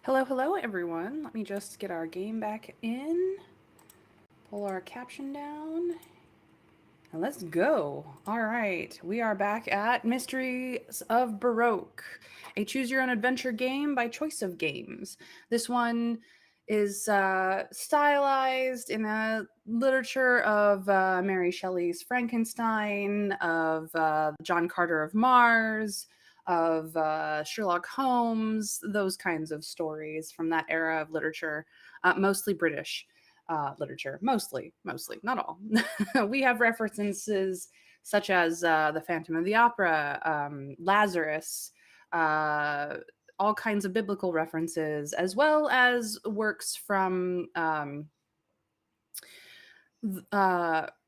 Hello, hello, everyone. Let me just get our game back in, pull our caption down, and let's go. All right, we are back at Mysteries of Baroque, a choose your own adventure game by Choice of Games. This one is stylized in a literature of Mary Shelley's Frankenstein, of John Carter of Mars, of Sherlock Holmes, those kinds of stories from that era of literature, mostly British literature, mostly, not all. We have references such as the Phantom of the Opera, Lazarus, uh, all kinds of biblical references, as well as works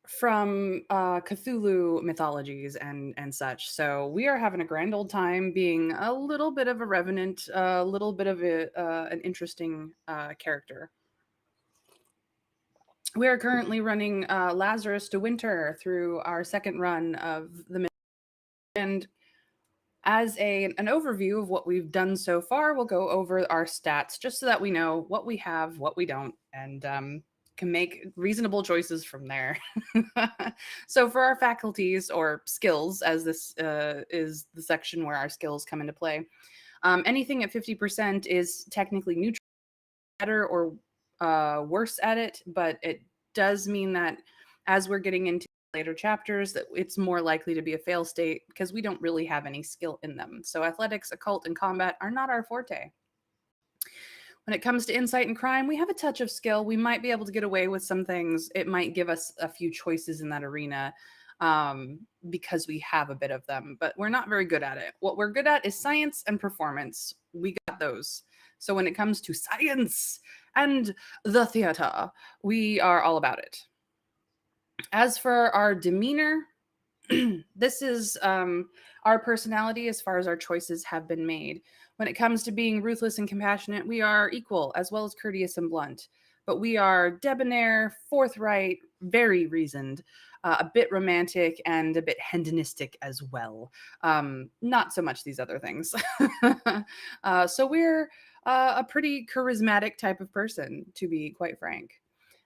Cthulhu mythologies and such. So we are having a grand old time being a little bit of a revenant, a little bit of an interesting character. We are currently running Lazarus de Winter through our second run of the and as an overview of what we've done so far, we'll go over our stats just so that we know what we have, what we don't, and can make reasonable choices from there. So for our faculties or skills, as this is the section where our skills come into play, anything at 50% is technically neutral, better or worse at it, but it does mean that as we're getting into later chapters that it's more likely to be a fail state because we don't really have any skill in them. So athletics, occult, and combat are not our forte. When it comes to insight and crime, we have a touch of skill. We might be able to get away with some things. It might give us a few choices in that arena because we have a bit of them, but we're not very good at it. What we're good at is science and performance. We got those. So when it comes to science and the theater, we are all about it. As for our demeanor, this is our personality as far as our choices have been made. When it comes to being ruthless and compassionate, we are equal as well as courteous and blunt. But we are debonair, forthright, very reasoned, a bit romantic, and a bit hedonistic as well. Not so much these other things. So we're a pretty charismatic type of person, to be quite frank.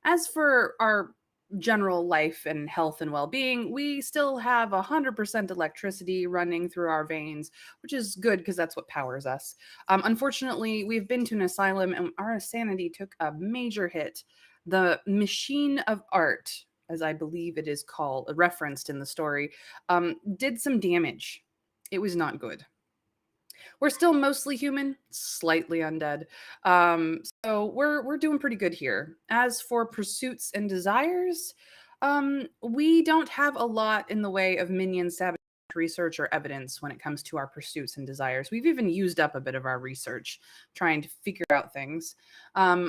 As for our general life and health and well-being, we still have 100% electricity running through our veins, which is good because that's what powers us. Unfortunately, we've been to an asylum and our sanity took a major hit. The machine of art, as I believe it is called, referenced in the story, did some damage. It was not good. We're still mostly human, slightly undead. So we're doing pretty good here. As for pursuits and desires, we don't have a lot in the way of minion sabotage research or evidence when it comes to our pursuits and desires. We've even used up a bit of our research trying to figure out things.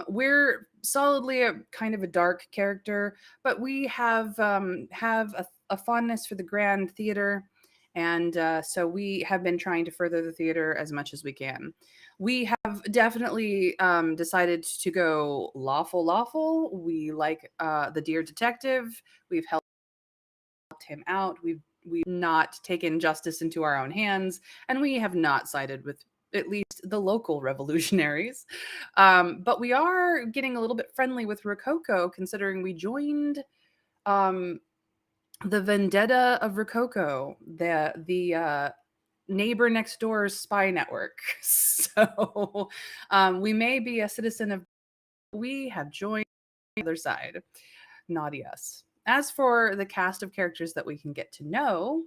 We're solidly a kind of a dark character, but we have a fondness for the grand theater, and so we have been trying to further the theater as much as we can. We have definitely decided to go lawful, lawful. We like the Dear Detective. We've helped him out. We've not taken justice into our own hands, and we have not sided with at least the local revolutionaries. But we are getting a little bit friendly with Rococo, considering we joined um, the Vendetta of Rococo, the neighbor next door's spy network. So we may be a citizen of. We have joined the other side. Naughty us. As for the cast of characters that we can get to know,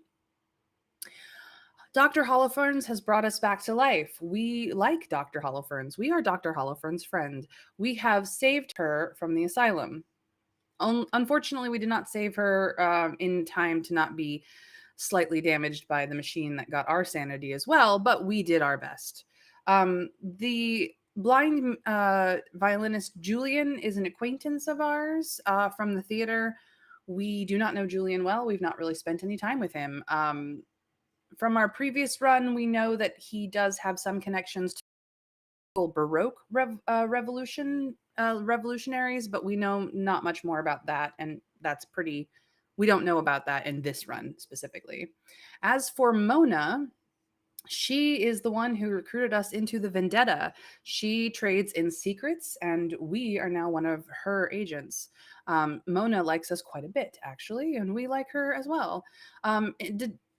Dr. Holofernes has brought us back to life. We like Dr. Holofernes. We are Dr. Holofernes' friend. We have saved her from the asylum. Unfortunately, we did not save her in time to not be slightly damaged by the machine that got our sanity as well, but we did our best. The blind violinist Julian is an acquaintance of ours from the theater. We do not know Julian well. We've not really spent any time with him. From our previous run, we know that he does have some connections to Baroque revolutionaries, but we know not much more about that, and that's pretty. We don't know about that in this run specifically. As for Mona, She is the one who recruited us into the vendetta. She trades in secrets, and we are now one of her agents. Mona likes us quite a bit, actually, and we like her as well.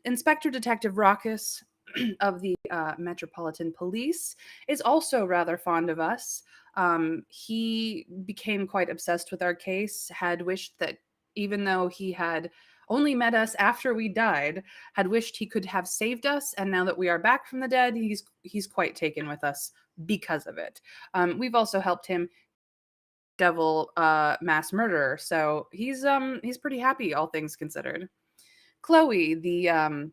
Inspector Detective Raucus of the Metropolitan Police is also rather fond of us. He became quite obsessed with our case, had wished that even though he had only met us after we died, had wished he could have saved us, and now that we are back from the dead, he's quite taken with us because of it. We've also helped him devil mass murderer, so he's pretty happy, all things considered. Chloe, the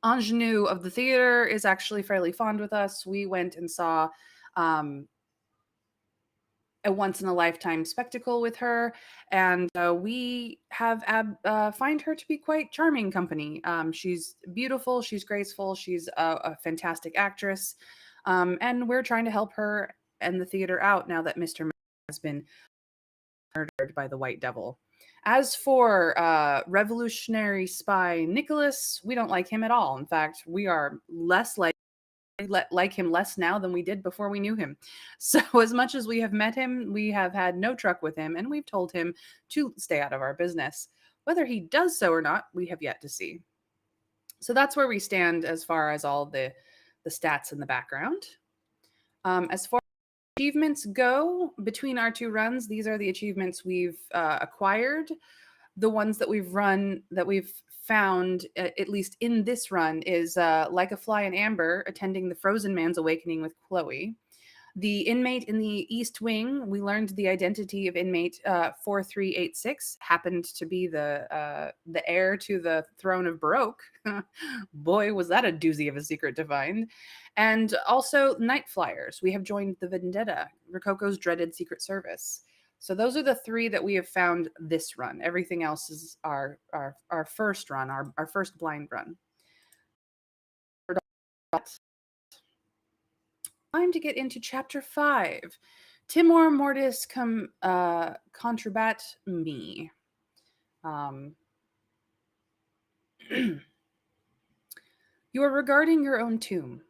ingenue of the theater, is actually fairly fond with us. We went and saw um, a once in a lifetime spectacle with her, and we have find her to be quite charming company. She's beautiful, she's graceful, she's a fantastic actress, and we're trying to help her and the theater out now that Mr. has been murdered by the White Devil. As for revolutionary spy Nicholas, we don't like him at all. In fact, we are less like him less now than we did before we knew him. So, as much as we have met him, we have had no truck with him, and we've told him to stay out of our business. Whether he does so or not, we have yet to see. So that's where we stand as far as all the stats in the background. As far as achievements go, between our two runs, these are the achievements we've acquired. The ones that we've found, at least in this run, is like a fly in amber, attending the frozen man's awakening with Chloe. The inmate in the East Wing, we learned the identity of inmate 4386 happened to be the heir to the throne of Baroque. Boy, was that a doozy of a secret to find. And also Night Flyers. We have joined the Vendetta, Rococo's dreaded secret service. So those are the three that we have found this run. Everything else is our first run, our first blind run. Time to get into chapter 5. Timor mortis contrabat me. You are regarding your own tomb.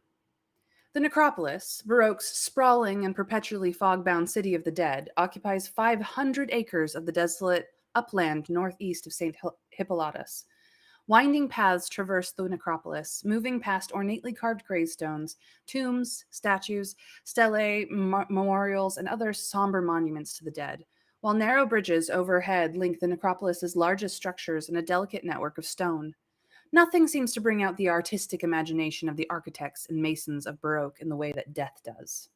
The necropolis, Baroque's sprawling and perpetually fog-bound city of the dead, occupies 500 acres of the desolate upland northeast of St. Hippolytus. Winding paths traverse the necropolis, moving past ornately carved gravestones, tombs, statues, stelae, memorials, and other somber monuments to the dead, while narrow bridges overhead link the necropolis's largest structures in a delicate network of stone. Nothing seems to bring out the artistic imagination of the architects and masons of Baroque in the way that death does.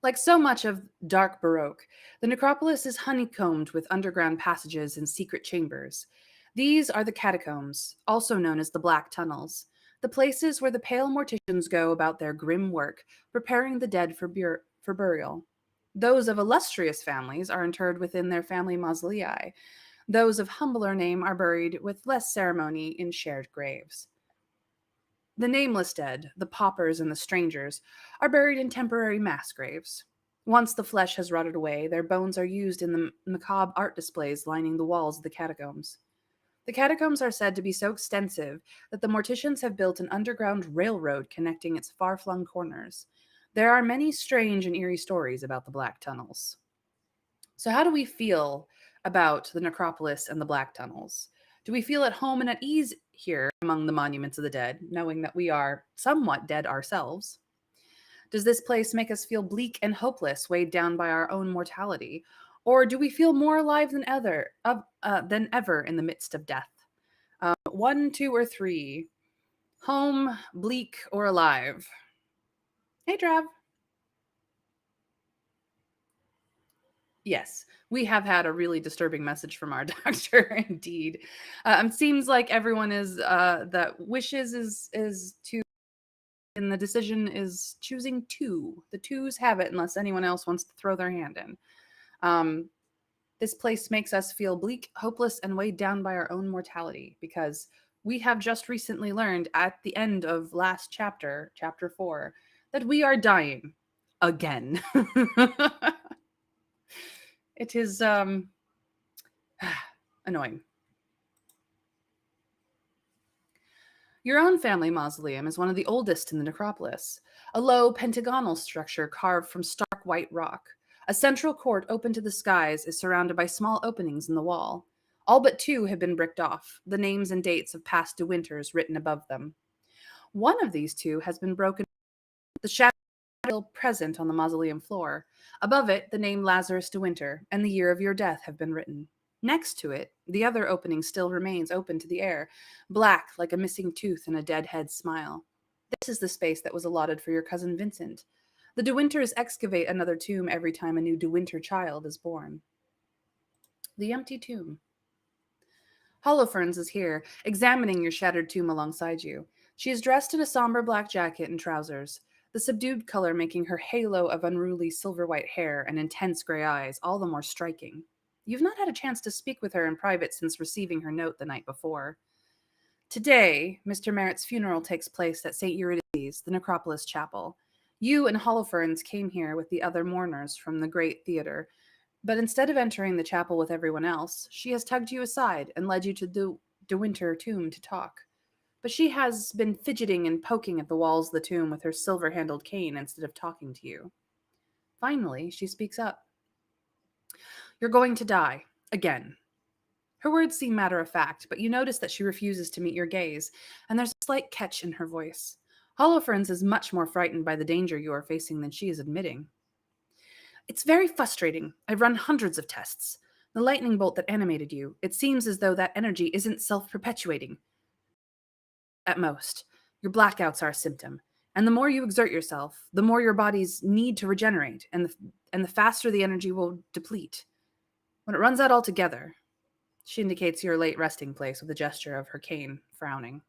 Like so much of dark Baroque, the necropolis is honeycombed with underground passages and secret chambers. These are the catacombs, also known as the Black Tunnels, the places where the pale morticians go about their grim work, preparing the dead for burial. Those of illustrious families are interred within their family mausolei. Those of humbler name are buried with less ceremony in shared graves. The nameless dead, the paupers and the strangers, are buried in temporary mass graves. Once the flesh has rotted away, their bones are used in the macabre art displays lining the walls of the catacombs. The catacombs are said to be so extensive that the morticians have built an underground railroad connecting its far-flung corners. There are many strange and eerie stories about the Black Tunnels. So, how do we feel about the necropolis and the Black Tunnels? Do we feel at home and at ease here among the monuments of the dead, knowing that we are somewhat dead ourselves? Does this place make us feel bleak and hopeless, weighed down by our own mortality? Or do we feel more alive than ever in the midst of death? 1, 2, or 3. Home, bleak, or alive? Hey, Trav. Yes, we have had a really disturbing message from our doctor, indeed. Seems like everyone is that wishes is to, and the decision is choosing 2. The 2s have it unless anyone else wants to throw their hand in. This place makes us feel bleak, hopeless, and weighed down by our own mortality because we have just recently learned at the end of last chapter, chapter 4, that we are dying again. It is annoying. Your own family mausoleum is one of the oldest in the necropolis, a low pentagonal structure carved from stark white rock. A central court open to the skies is surrounded by small openings in the wall. All but two have been bricked off, the names and dates of past De Winters written above them. One of these two has been broken. The shadow is still present on the mausoleum floor. Above it, the name Lazarus de Winter and the year of your death have been written. Next to it, the other opening still remains open to the air, black like a missing tooth and a dead head's smile. This is the space that was allotted for your cousin Vincent. The De Winters excavate another tomb every time a new De Winter child is born. The empty tomb. Holofernes is here, examining your shattered tomb alongside you. She is dressed in a somber black jacket and trousers, the subdued color making her halo of unruly silver white hair and intense gray eyes all the more striking. You've not had a chance to speak with her in private since receiving her note the night before. Today, Mr. Merritt's funeral takes place at St. Eurydice's, the Necropolis Chapel. You and Holofernes came here with the other mourners from the great theater, but instead of entering the chapel with everyone else, she has tugged you aside and led you to the De Winter tomb to talk. But she has been fidgeting and poking at the walls of the tomb with her silver-handled cane instead of talking to you. Finally, she speaks up. You're going to die. Again. Her words seem matter of fact, but you notice that she refuses to meet your gaze, and there's a slight catch in her voice. Holofernes is much more frightened by the danger you are facing than she is admitting. It's very frustrating. I've run hundreds of tests. The lightning bolt that animated you, it seems as though that energy isn't self-perpetuating. At most, your blackouts are a symptom. And the more you exert yourself, the more your bodies need to regenerate, and the faster the energy will deplete. When it runs out altogether, she indicates your late resting place with a gesture of her cane, frowning.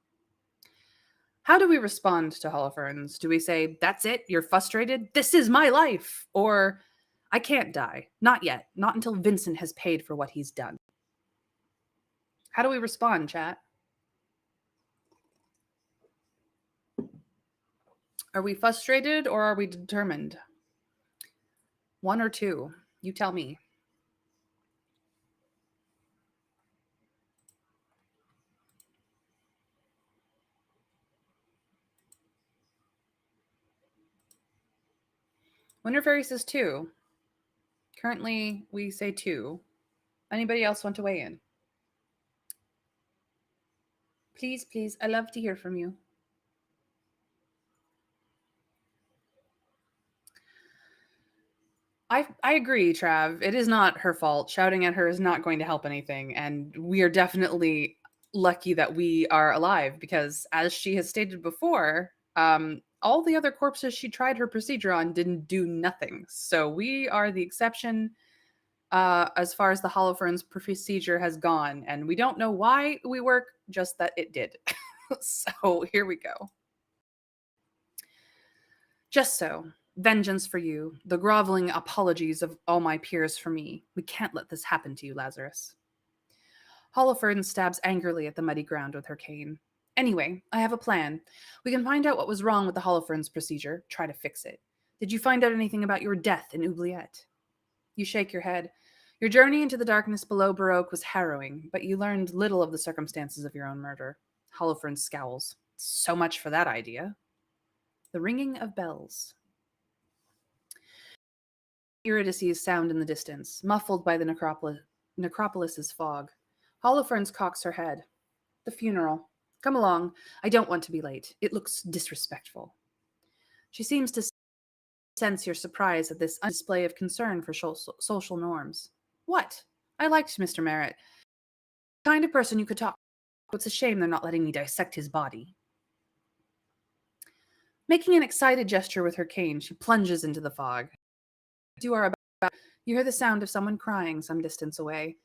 How do we respond to Holofernes? Do we say, that's it, you're frustrated, this is my life? Or, I can't die, not yet, not until Vincent has paid for what he's done. How do we respond, chat? Are we frustrated or are we determined? One or two? You tell me. Winter Fairy says two. Currently, we say two. Anybody else want to weigh in? Please, please, I love to hear from you. I agree, Trav. It is not her fault. Shouting at her is not going to help anything. And we are definitely lucky that we are alive because, as she has stated before, all the other corpses she tried her procedure on didn't do nothing. So we are the exception as far as the Holofernes procedure has gone. And we don't know why we work, just that it did. So here we go. Just so. Vengeance for you, the groveling apologies of all my peers for me. We can't let this happen to you, Lazarus. Holofernes stabs angrily at the muddy ground with her cane. Anyway, I have a plan. We can find out what was wrong with the Holofernes procedure, try to fix it. Did you find out anything about your death in Oubliette? You shake your head. Your journey into the darkness below Baroque was harrowing, but you learned little of the circumstances of your own murder. Holofernes scowls. So much for that idea. The ringing of bells. Eurydice's sound in the distance, muffled by the necropolis's fog. Holofernes cocks her head. The funeral. Come along. I don't want to be late. It looks disrespectful. She seems to sense your surprise at this display of concern for social norms. What? I liked Mr. Merritt. The kind of person you could talk to. It's a shame they're not letting me dissect his body. Making an excited gesture with her cane, she plunges into the fog. You are about. You hear the sound of someone crying some distance away.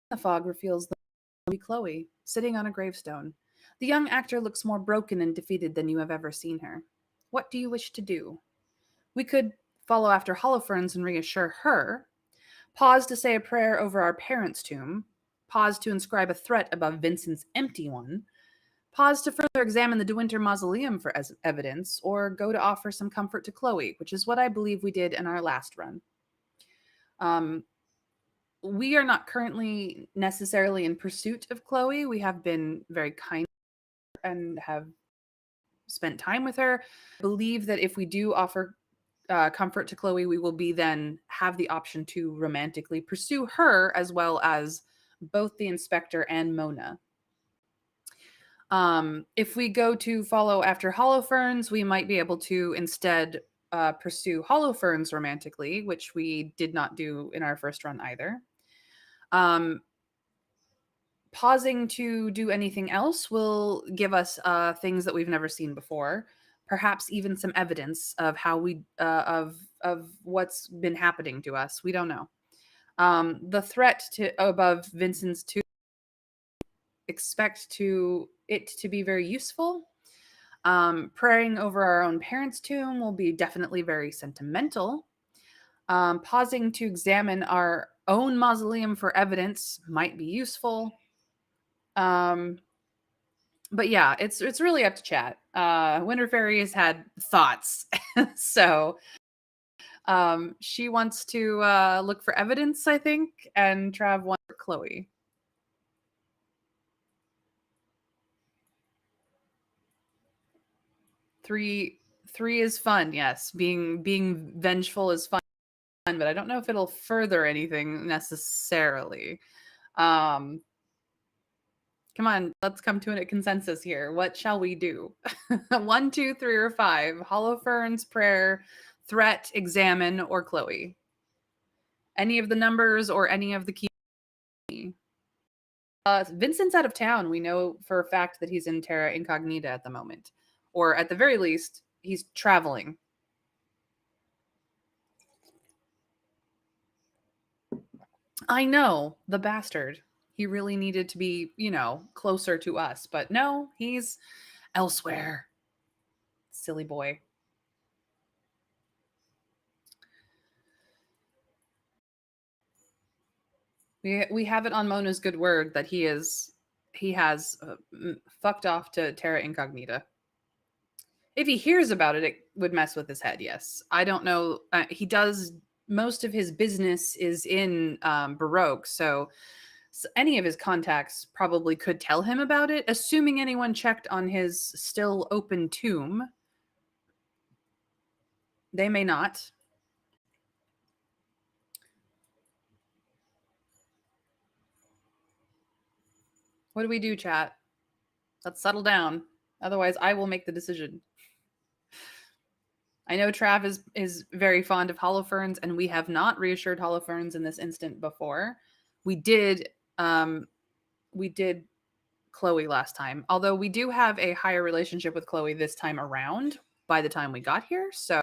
The fog reveals the Chloe, sitting on a gravestone. The young actor looks more broken and defeated than you have ever seen her. What do you wish to do? We could follow after Holofernes and reassure her, pause to say a prayer over our parents' tomb, pause to inscribe a threat above Vincent's empty one, pause to further examine the De Winter mausoleum for evidence, or go to offer some comfort to Chloe, which is what I believe we did in our last run. We are not currently necessarily in pursuit of Chloe. We have been very kind and have spent time with her. I believe that if we do offer comfort to Chloe, we will be then have the option to romantically pursue her as well as both the inspector and Mona. If we go to follow after Holoferns, we might be able to instead pursue Holoferns romantically, which we did not do in our first run either. Pausing to do anything else will give us things that we've never seen before, perhaps even some evidence of how we of what's been happening to us. We don't know. The threat to above Vincent's tomb, expect to it to be very useful. Praying over our own parents' tomb will be definitely very sentimental. Pausing to examine our own mausoleum for evidence might be useful. But yeah, it's really up to chat. Winter Fairy has had thoughts, so she wants to look for evidence, I think, and Trav wants for Chloe. Three is fun, yes. Being vengeful is fun, but I don't know if it'll further anything necessarily. Come on, let's come to a consensus here. What shall we do? 1, 2, 3, or 5? Holoferns, prayer, threat, examine, or Chloe? Any of the numbers or any of the key? Vincent's out of town. We know for a fact that he's in Terra Incognita at the moment. Or at the very least, he's traveling. I know, the bastard. He really needed to be, closer to us. But no, he's elsewhere. Silly boy. We have it on Mona's good word that he has fucked off to Terra Incognita. If he hears about it, it would mess with his head. Yes, I don't know. He does most of his business is in Baroque, so any of his contacts probably could tell him about it. Assuming anyone checked on his still open tomb, they may not. What do we do, chat? Let's settle down. Otherwise, I will make the decision. I know Trav is very fond of Holoferns, and we have not reassured Holoferns in this instant before. We did Chloe last time, although we do have a higher relationship with Chloe this time around by the time we got here, so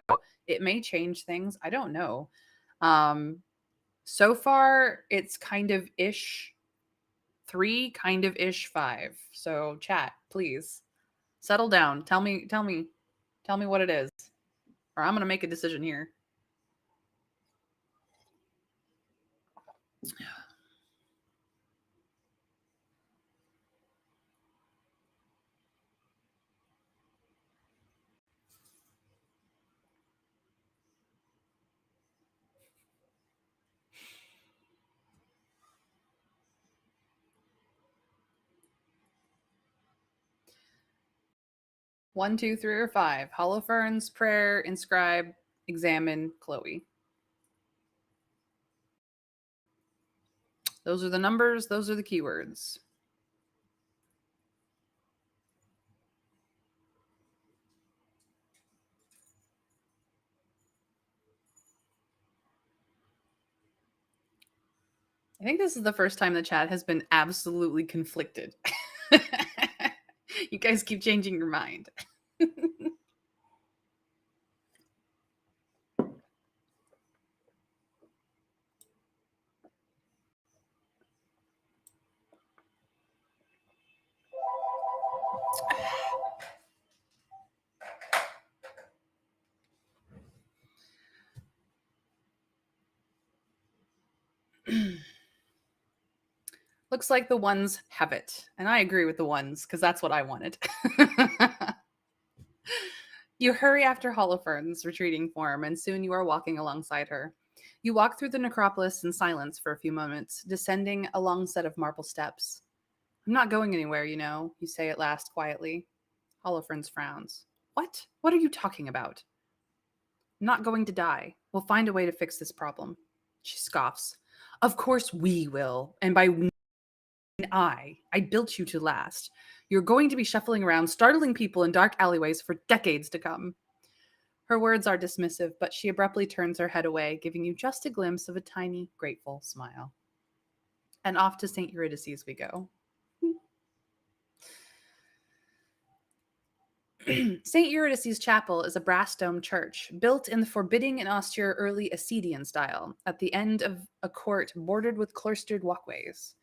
it may change things. I don't know. So far it's kind of ish 3, kind of ish 5. So chat, please settle down. Tell me what it is, or I'm gonna make a decision here. One, 2, 3, or 5. Holoferns, prayer, inscribe, examine, Chloe. Those are the numbers. Those are the keywords. I think this is the first time the chat has been absolutely conflicted. You guys keep changing your mind. Looks like the ones have it. And I agree with the ones because that's what I wanted. You hurry after Holofernes' retreating form, and soon you are walking alongside her. You walk through the necropolis in silence for a few moments, descending a long set of marble steps. I'm not going anywhere, you say at last quietly. Holofernes frowns. What? What are you talking about? I'm not going to die. We'll find a way to fix this problem. She scoffs. Of course we will. And by we, I built you to last. You're going to be shuffling around, startling people in dark alleyways for decades to come. Her words are dismissive, but she abruptly turns her head away, giving you just a glimpse of a tiny, grateful smile. And off to St. Eurydice's we go. St. Eurydice's Chapel is a brass domed church built in the forbidding and austere early Ascidian style at the end of a court bordered with cloistered walkways.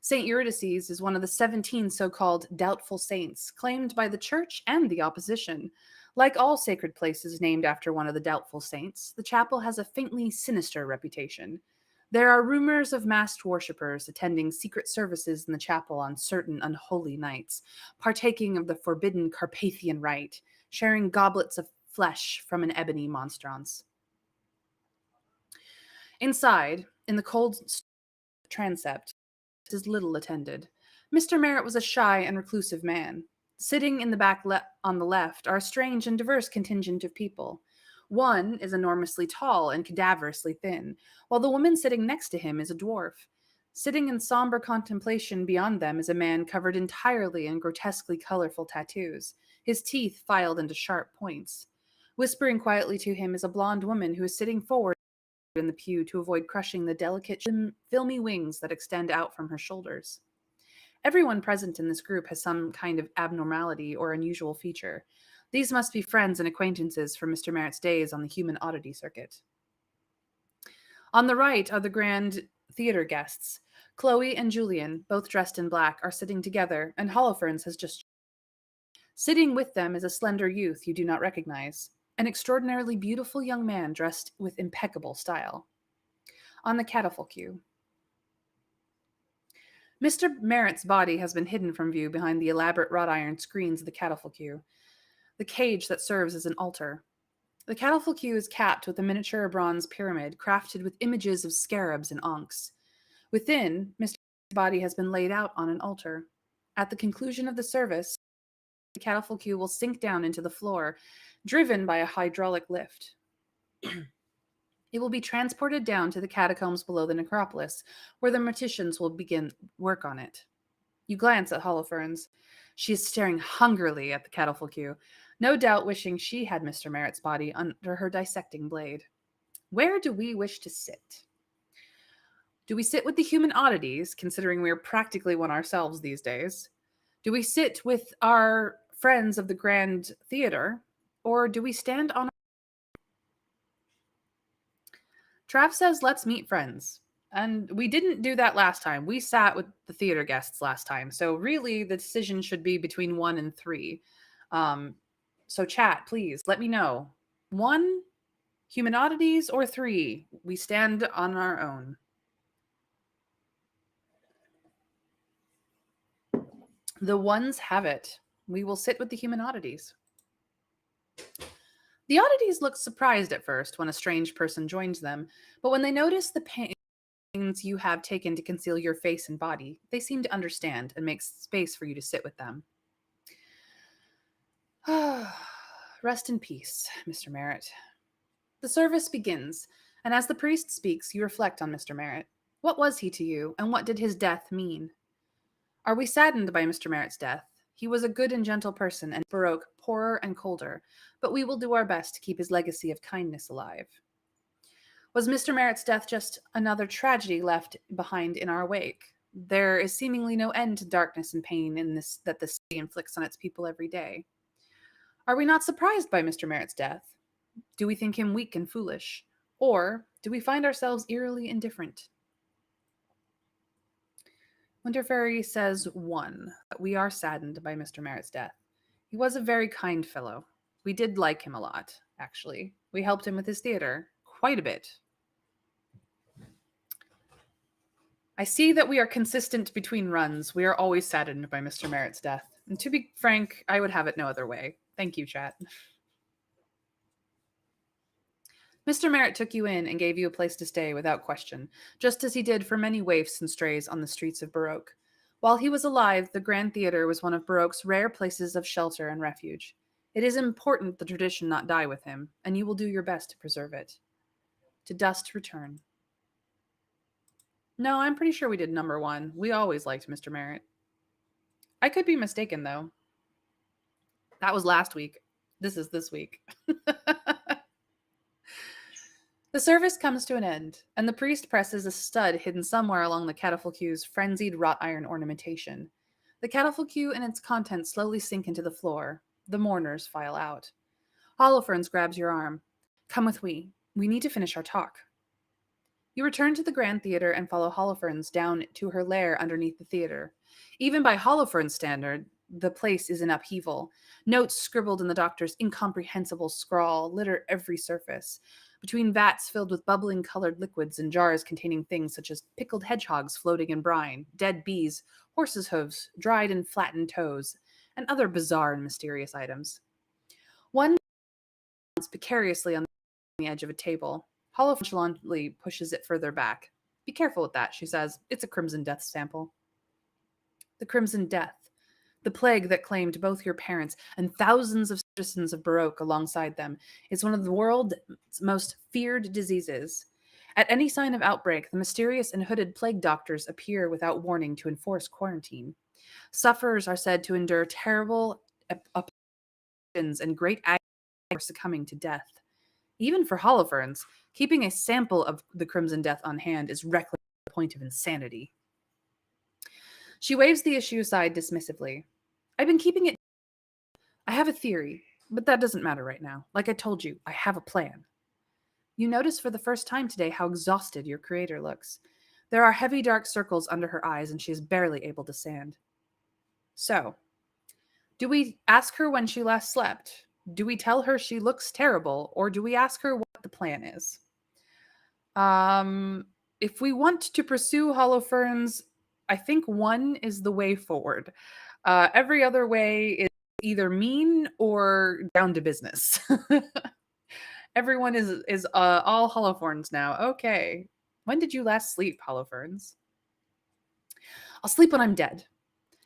St. Eurydice's is one of the 17 so called doubtful saints claimed by the church and the opposition. Like all sacred places named after one of the doubtful saints, the chapel has a faintly sinister reputation. There are rumors of masked worshippers attending secret services in the chapel on certain unholy nights, partaking of the forbidden Carpathian rite, sharing goblets of flesh from an ebony monstrance. Inside, in the cold transept, is little attended. Mr. Merritt was a shy and reclusive man. Sitting in the back on the left are a strange and diverse contingent of people. One is enormously tall and cadaverously thin, while the woman sitting next to him is a dwarf. Sitting in somber contemplation beyond them is a man covered entirely in grotesquely colorful tattoos, his teeth filed into sharp points. Whispering quietly to him is a blonde woman who is sitting forward in the pew to avoid crushing the delicate, filmy wings that extend out from her shoulders. Everyone present in this group has some kind of abnormality or unusual feature. These must be friends and acquaintances from Mr. Merritt's days on the human oddity circuit. On the right are the grand theater guests. Chloe and Julian, both dressed in black, are sitting together, and Holofernes has just. Sitting with them is a slender youth you do not recognize, an extraordinarily beautiful young man dressed with impeccable style. On the catafalque. Mr. Merritt's body has been hidden from view behind the elaborate wrought iron screens of the catafalque, the cage that serves as an altar. The catafalque is capped with a miniature bronze pyramid crafted with images of scarabs and ankhs. Within, Mr. Merritt's body has been laid out on an altar. At the conclusion of the service, the catafalque will sink down into the floor, driven by a hydraulic lift. It will be transported down to the catacombs below the necropolis, where the morticians will begin work on it. You glance at Holofernes. She is staring hungrily at the catafalque, no doubt wishing she had Mr. Merritt's body under her dissecting blade. Where do we wish to sit? Do we sit with the human oddities, considering we are practically one ourselves these days? Do we sit with our friends of the Grand Theater, or do we stand on? Trav says, let's meet friends. And we didn't do that last time. We sat with the theater guests last time. So really the decision should be between 1 and 3. So chat, please let me know. 1, human oddities, or 3, we stand on our own. The ones have it. We will sit with the human oddities. The oddities look surprised at first when a strange person joins them, but when they notice the pains you have taken to conceal your face and body, they seem to understand and make space for you to sit with them. Rest in peace, Mr. Merritt. The service begins, and as the priest speaks, you reflect on Mr. Merritt. What was he to you, and what did his death mean? Are we saddened by Mr. Merritt's death? He was a good and gentle person, and Baroque poorer and colder, but we will do our best to keep his legacy of kindness alive. Was Mr. Merritt's death just another tragedy left behind in our wake? There is seemingly no end to darkness and pain in this that the city inflicts on its people every day. Are we not surprised by Mr. Merritt's death? Do we think him weak and foolish? Or do we find ourselves eerily indifferent? Winter Fairy says 1, that we are saddened by Mr. Merritt's death. He was a very kind fellow. We did like him a lot, actually. We helped him with his theater quite a bit. I see that we are consistent between runs. We are always saddened by Mr. Merritt's death. And to be frank, I would have it no other way. Thank you, chat. Mr. Merritt took you in and gave you a place to stay without question, just as he did for many waifs and strays on the streets of Baroque. While he was alive, the Grand Theatre was one of Baroque's rare places of shelter and refuge. It is important the tradition not die with him, and you will do your best to preserve it. To dust return. No, I'm pretty sure we did number one. We always liked Mr. Merritt. I could be mistaken, though. That was last week. This is this week. The service comes to an end, and the priest presses a stud hidden somewhere along the catafalque's frenzied wrought iron ornamentation. The catafalque and its contents slowly sink into the floor. The mourners file out. Holofernes grabs your arm. Come with we. We need to finish our talk. You return to the Grand Theatre and follow Holofernes down to her lair underneath the theatre. Even by Holofernes' standard, the place is in upheaval. Notes scribbled in the doctor's incomprehensible scrawl litter every surface. Between vats filled with bubbling colored liquids and jars containing things such as pickled hedgehogs floating in brine, dead bees, horses' hooves, dried and flattened toes, and other bizarre and mysterious items. One mounts precariously on the edge of a table. Hollow nonchalantly pushes it further back. Be careful with that, she says. It's a Crimson Death sample. The Crimson Death. The plague that claimed both your parents and thousands of citizens of Baroque alongside them is one of the world's most feared diseases. At any sign of outbreak, the mysterious and hooded plague doctors appear without warning to enforce quarantine. Sufferers are said to endure terrible operations and great agony before succumbing to death. Even for Holofernes, keeping a sample of the Crimson Death on hand is reckless to the point of insanity. She waves the issue aside dismissively. I've been keeping it. I have a theory, but that doesn't matter right now. Like I told you, I have a plan. You notice for the first time today how exhausted your creator looks. There are heavy dark circles under her eyes, and she is barely able to stand. So, do we ask her when she last slept? Do we tell her she looks terrible, or do we ask her what the plan is? If we want to pursue Holofernes, I think one is the way forward. Every other way is either mean or down to business. Everyone is all Holofernes now. Okay. When did you last sleep, Holofernes? I'll sleep when I'm dead.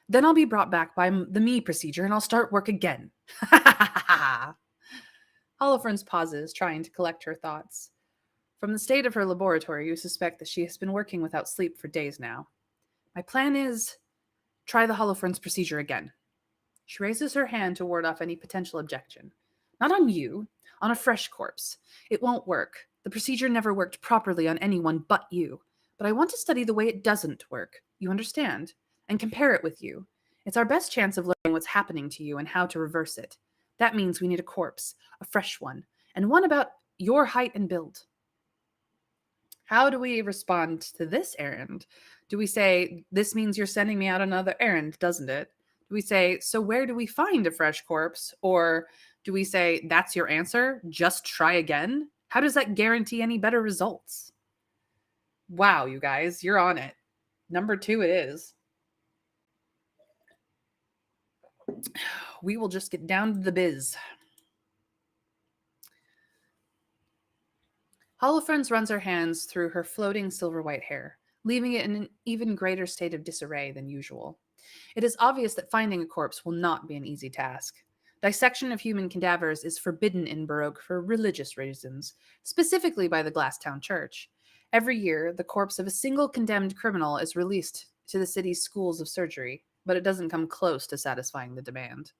Then I'll be brought back by the me procedure and I'll start work again. Holofernes pauses, trying to collect her thoughts. From the state of her laboratory, you suspect that she has been working without sleep for days now. My plan is try the Holofernes procedure again. She raises her hand to ward off any potential objection. Not on you, on a fresh corpse. It won't work. The procedure never worked properly on anyone but you. But I want to study the way it doesn't work. You understand? And compare it with you. It's our best chance of learning what's happening to you and how to reverse it. That means we need a corpse, a fresh one, and one about your height and build. How do we respond to this errand? Do we say, this means you're sending me out another errand, doesn't it? Do we say, so where do we find a fresh corpse? Or do we say, that's your answer? Just try again? How does that guarantee any better results? Wow, you guys, you're on it. Number 2 it is. We will just get down to the biz. Holofernes runs her hands through her floating silver white hair, leaving it in an even greater state of disarray than usual. It is obvious that finding a corpse will not be an easy task. Dissection of human cadavers is forbidden in Baroque for religious reasons, specifically by the Glasstown Church. Every year, the corpse of a single condemned criminal is released to the city's schools of surgery, but it doesn't come close to satisfying the demand.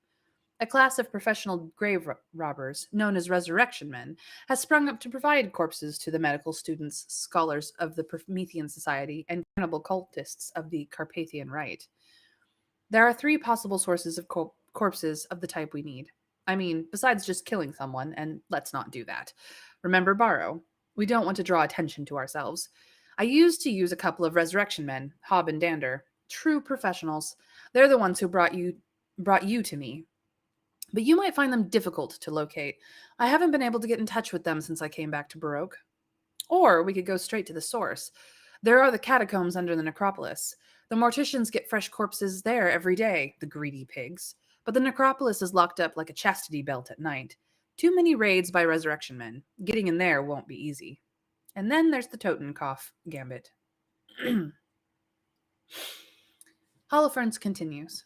A class of professional grave robbers, known as resurrection men, has sprung up to provide corpses to the medical students, scholars of the Promethean Society, and cannibal cultists of the Carpathian Rite. There are 3 possible sources of corpses of the type we need. I mean, besides just killing someone, and let's not do that. Remember Barrow. We don't want to draw attention to ourselves. I used to use a couple of resurrection men, Hob and Dander, true professionals. They're the ones who brought you to me. But you might find them difficult to locate. I haven't been able to get in touch with them since I came back to Baroque. Or we could go straight to the source. There are the catacombs under the necropolis. The morticians get fresh corpses there every day, the greedy pigs. But the necropolis is locked up like a chastity belt at night. Too many raids by resurrection men. Getting in there won't be easy. And then there's the Totenkopf gambit. Holofernes continues.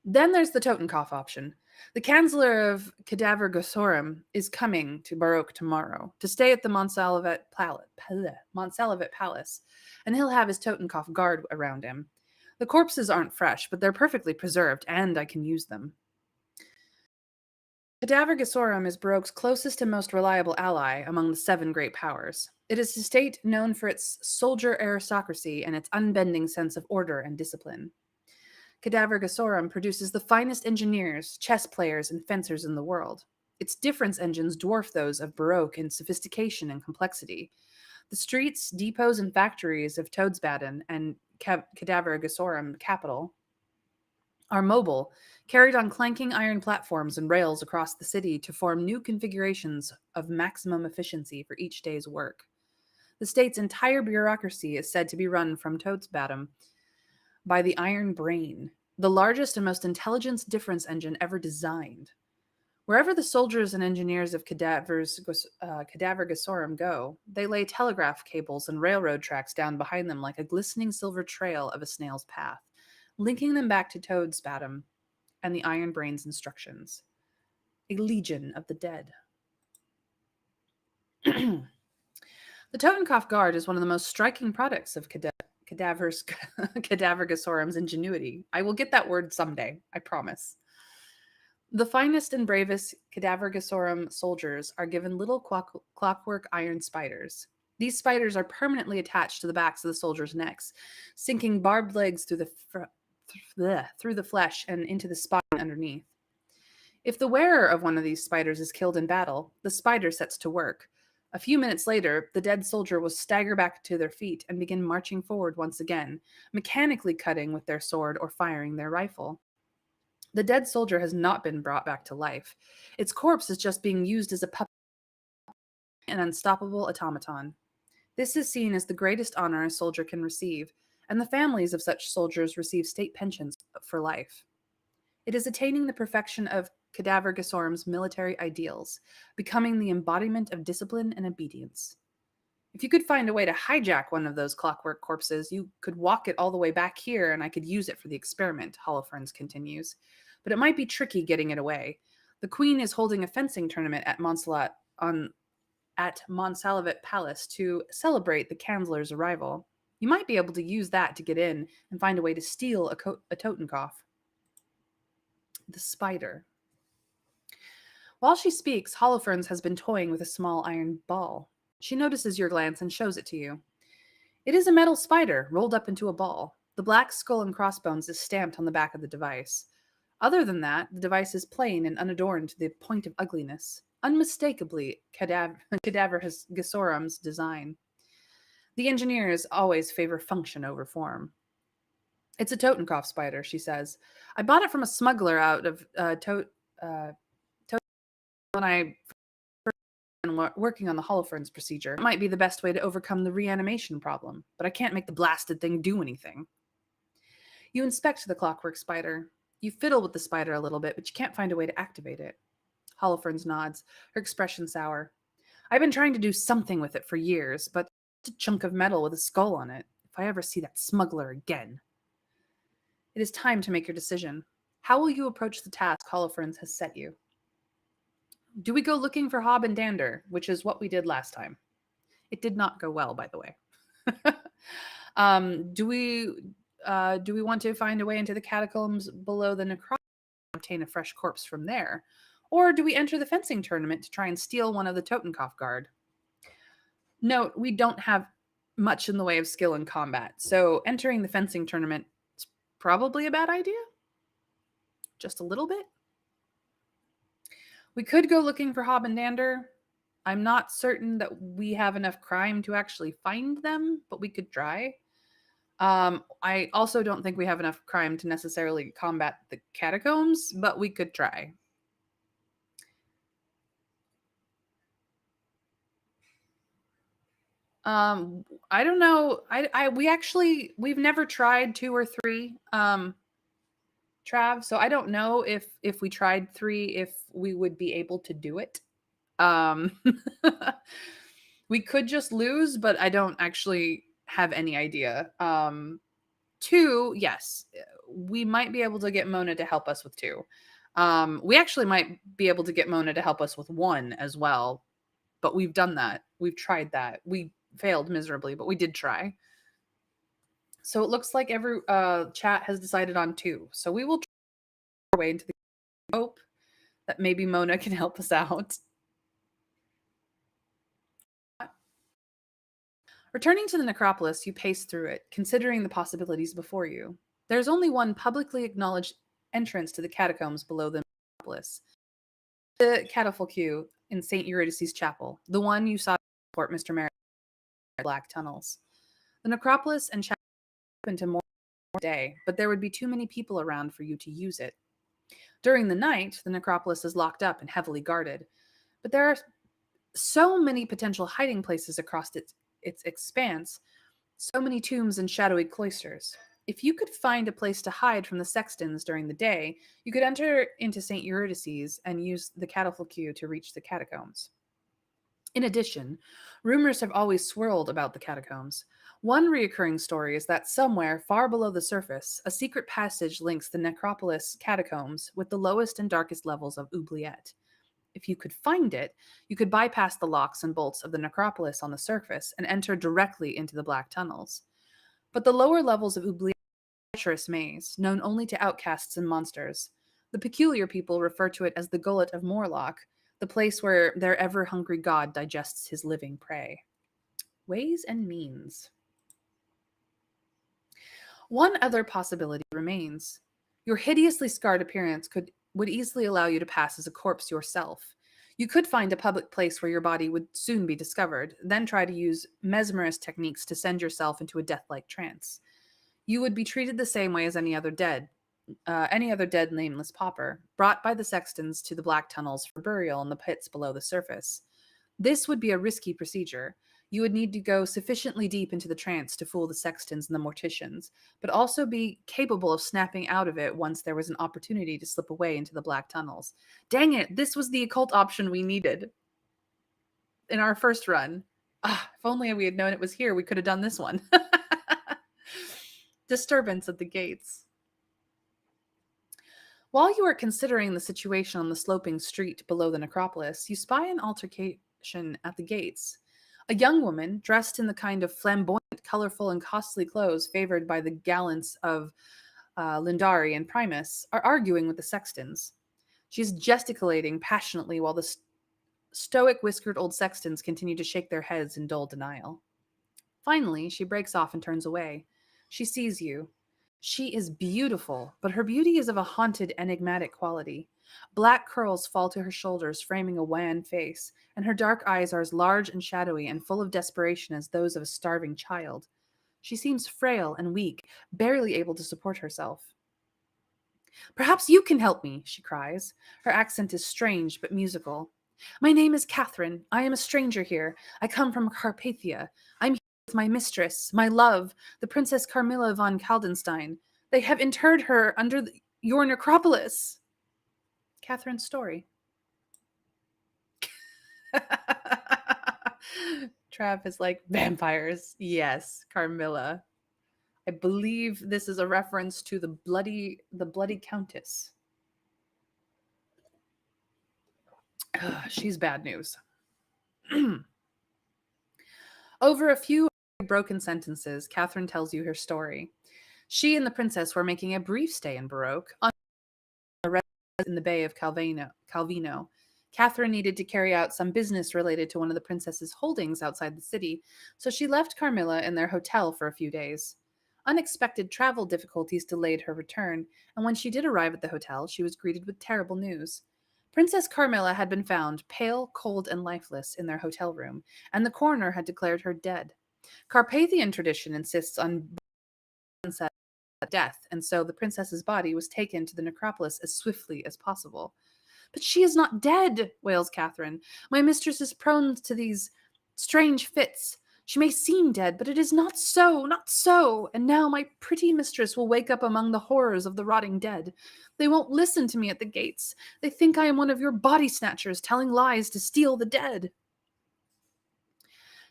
Then there's the Totenkopf option. The Chancellor of Cadaver Gossorum is coming to Baroque tomorrow to stay at the Montsalivet Palace, and he'll have his Totenkopf guard around him. The corpses aren't fresh, but they're perfectly preserved, and I can use them. Cadaver Gossorum is Baroque's closest and most reliable ally among the seven great powers. It is a state known for its soldier aristocracy and its unbending sense of order and discipline. Cadaver Gossorum produces the finest engineers, chess players, and fencers in the world. Its difference engines dwarf those of Baroque in sophistication and complexity. The streets, depots, and factories of Toadsbaden and Cadaver Gossorum capital are mobile, carried on clanking iron platforms and rails across the city to form new configurations of maximum efficiency for each day's work. The state's entire bureaucracy is said to be run from Toadsbaden by the Iron Brain, the largest and most intelligent difference engine ever designed. Wherever the soldiers and engineers of Cadaver Gossorum go, they lay telegraph cables and railroad tracks down behind them like a glistening silver trail of a snail's path, linking them back to Toadsbaden and the Iron Brain's instructions. A legion of the dead. The Totenkopf Guard is one of the most striking products of Cadaver Gossorum's ingenuity. I will get that word someday, I promise. The finest and bravest Cadaver Gossorum soldiers are given little clockwork iron spiders. These spiders are permanently attached to the backs of the soldiers' necks, sinking barbed legs through the flesh and into the spine underneath. If the wearer of one of these spiders is killed in battle, the spider sets to work. A few minutes later, the dead soldier will stagger back to their feet and begin marching forward once again, mechanically cutting with their sword or firing their rifle. The dead soldier has not been brought back to life. Its corpse is just being used as a puppet, an unstoppable automaton. This is seen as the greatest honor a soldier can receive, and the families of such soldiers receive state pensions for life. It is attaining the perfection of Cadaver Gossorum's military ideals, becoming the embodiment of discipline and obedience. If you could find a way to hijack one of those clockwork corpses, you could walk it all the way back here and I could use it for the experiment, Holofernes continues. But it might be tricky getting it away. The Queen is holding a fencing tournament at Montsalivet Palace to celebrate the Chancellor's arrival. You might be able to use that to get in and find a way to steal a Totenkopf. The spider. While she speaks, Holofernes has been toying with a small iron ball. She notices your glance and shows it to you. It is a metal spider rolled up into a ball. The black skull and crossbones is stamped on the back of the device. Other than that, the device is plain and unadorned to the point of ugliness, unmistakably Cadaver Gossorum's design. The engineers always favor function over form. It's a Totenkopf spider, she says. I bought it from a smuggler out of when I first working on the Holofernes procedure. It might be the best way to overcome the reanimation problem, but I can't make the blasted thing do anything. You inspect the clockwork spider. You fiddle with the spider a little bit, but you can't find a way to activate it. Holofernes nods, her expression sour. I've been trying to do something with it for years, but it's a chunk of metal with a skull on it. If I ever see that smuggler again. It is time to make your decision. How will you approach the task Holofernes has set you? Do we go looking for Hob and Dander, which is what we did last time? It did not go well, by the way. Do we want to find a way into the catacombs below the necropolis and obtain a fresh corpse from there? Or do we enter the fencing tournament to try and steal one of the Totenkopf Guard? Note, we don't have much in the way of skill in combat, so entering the fencing tournament is probably a bad idea. Just a little bit. We could go looking for Hob and Dander. I'm not certain that we have enough crime to actually find them, but we could try. I also don't think we have enough crime to necessarily combat the catacombs, but we could try. I don't know. We've never tried 2 or 3. Trav, so I don't know if we tried 3 if we would be able to do it. We could just lose, but I don't actually have any idea. 2, yes, we might be able to get Mona to help us with 2. We actually might be able to get Mona to help us with 1 as well, but we've done that. We've tried that. We failed miserably, but we did try. So it looks like every chat has decided on 2. So we will try our way into the hope that maybe Mona can help us out. Returning to the necropolis, you pace through it, considering the possibilities before you. There's only one publicly acknowledged entrance to the catacombs below the necropolis. The catafalque in St. Eurydice's chapel, the one you saw support Mr. Merrick black tunnels. The necropolis and chapel open to more day, but there would be too many people around for you to use it. During the night, the necropolis is locked up and heavily guarded, but there are so many potential hiding places across its expanse, so many tombs and shadowy cloisters. If you could find a place to hide from the sextons during the day, you could enter into St. Eurydice's and use the catafalque to reach the catacombs. In addition, rumors have always swirled about the catacombs. One reoccurring story is that somewhere far below the surface, a secret passage links the necropolis catacombs with the lowest and darkest levels of Oubliette. If you could find it, you could bypass the locks and bolts of the necropolis on the surface and enter directly into the black tunnels. But the lower levels of Oubliette are a treacherous maze, known only to outcasts and monsters. The peculiar people refer to it as the Gullet of Morlock, the place where their ever-hungry god digests his living prey. Ways and means. One other possibility remains. Your hideously scarred appearance would easily allow you to pass as a corpse yourself. You could find a public place where your body would soon be discovered, then try to use mesmerist techniques to send yourself into a death-like trance. You would be treated the same way as any other dead nameless pauper, brought by the sextons to the black tunnels for burial in the pits below the surface. This would be a risky procedure. You would need to go sufficiently deep into the trance to fool the sextons and the morticians, but also be capable of snapping out of it once there was an opportunity to slip away into the black tunnels. Dang it, this was the occult option we needed in our first run. If only we had known it was here, we could have done this one. Disturbance at the gates. While you are considering the situation on the sloping street below the necropolis, you spy an altercation at the gates. A young woman, dressed in the kind of flamboyant, colorful, and costly clothes favored by the gallants of Lindari and Primus, are arguing with the sextons. She is gesticulating passionately while the stoic, whiskered old sextons continue to shake their heads in dull denial. Finally, she breaks off and turns away. She sees you. She is beautiful, but her beauty is of a haunted, enigmatic quality. Black curls fall to her shoulders, framing a wan face, and her dark eyes are as large and shadowy and full of desperation as those of a starving child. She seems frail and weak, barely able to support herself. "Perhaps you can help me," she cries. Her accent is strange but musical. "My name is Catherine. I am a stranger here. I come from Carpathia. I'm here with my mistress, my love, the Princess Carmilla von Kaldenstein. They have interred her under your necropolis." Catherine's story. Trav is like, vampires. Yes, Carmilla. I believe this is a reference to the bloody Countess. She's bad news. Over a few broken sentences, Catherine tells you her story. She and the princess were making a brief stay in Baroque, on a residence in the Bay of Calvino. Catherine needed to carry out some business related to one of the princess's holdings outside the city, so she left Carmilla in their hotel for a few days. Unexpected travel difficulties delayed her return, and when she did arrive at the hotel, she was greeted with terrible news. Princess Carmilla had been found pale, cold, and lifeless in their hotel room, and the coroner had declared her dead. Carpathian tradition insists on death, and so the princess's body was taken to the necropolis as swiftly as possible. "But she is not dead," wails Catherine. "My mistress is prone to these strange fits. She may seem dead, but it is not so, not so. And now my pretty mistress will wake up among the horrors of the rotting dead. They won't listen to me at the gates. They think I am one of your body snatchers telling lies to steal the dead."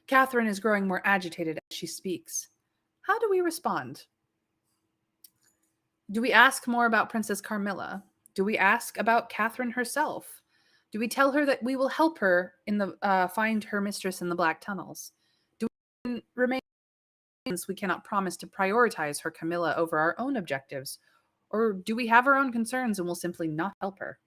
Catherine is growing more agitated as she speaks. How do we respond? Do we ask more about Princess Carmilla? Do we ask about Catherine herself? Do we tell her that we will help her in the find her mistress in the Black Tunnels? Do we remain since we cannot promise to prioritize her Camilla over our own objectives? Or do we have our own concerns and will simply not help her?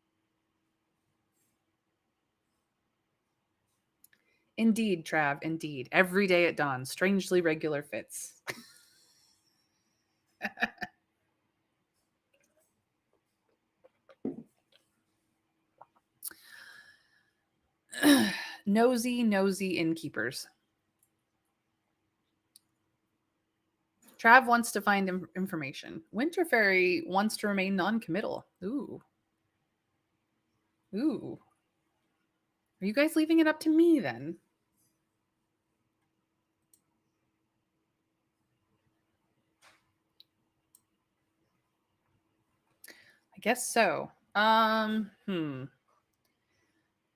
Indeed, Trav, indeed. Every day at dawn, strangely regular fits. Nosy innkeepers. Trav wants to find information. Winter Fairy wants to remain non-committal. Ooh. Ooh. Are you guys leaving it up to me then? I guess so.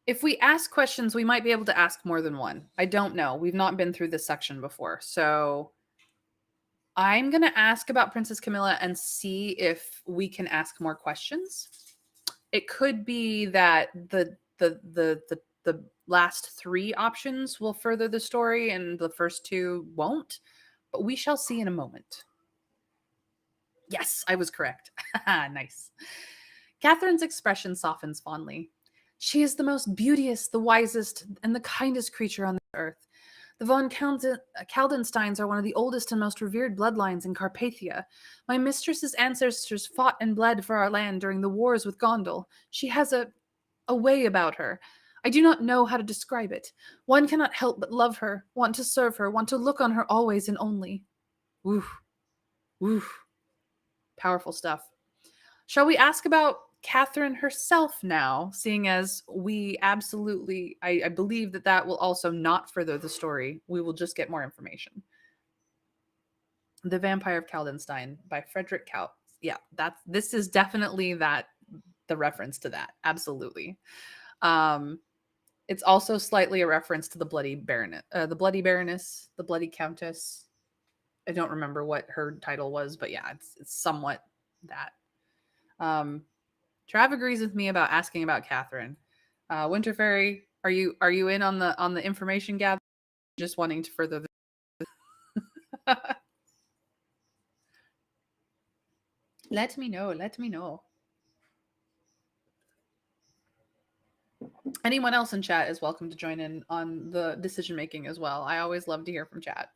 If we ask questions, we might be able to ask more than one. I don't know. We've not been through this section before. So I'm going to ask about Princess Camilla and see if we can ask more questions. It could be that the last three options will further the story and the first two won't, but we shall see in a moment. Yes, I was correct. Nice. Catherine's expression softens fondly. She is the most beauteous, the wisest, and the kindest creature on the earth. The von Kaldensteins are one of the oldest and most revered bloodlines in Carpathia. My mistress's ancestors fought and bled for our land during the wars with Gondel. She has a way about her. I do not know how to describe it. One cannot help but love her, want to serve her, want to look on her always and only. Woof, woof. Powerful stuff. Shall we ask about Catherine herself now, seeing as we absolutely, I believe that will also not further the story. We will just get more information. The Vampire of Kaldenstein by Frederick Kaut. Yeah, this is definitely the reference to that. Absolutely. It's also slightly a reference to the Bloody Baronet, the Bloody Baroness, the Bloody Countess. I don't remember what her title was, but yeah, it's somewhat that. Trav agrees with me about asking about Catherine. Winter Fairy, are you in on the information gather? Just wanting to further the Let me know. Let me know. Anyone else in chat is welcome to join in on the decision making as well. I always love to hear from chat.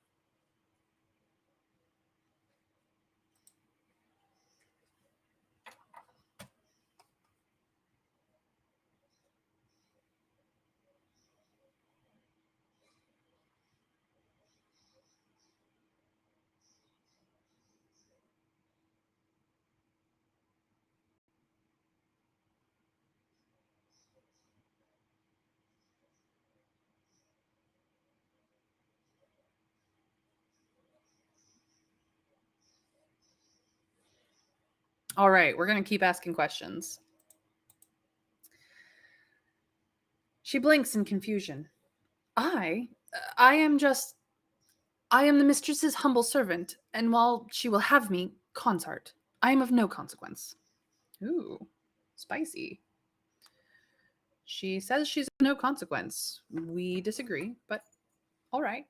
All right, we're going to keep asking questions. She blinks in confusion. I am the mistress's humble servant, and while she will have me, consort, I am of no consequence. Ooh, spicy. She says she's of no consequence. We disagree, but all right.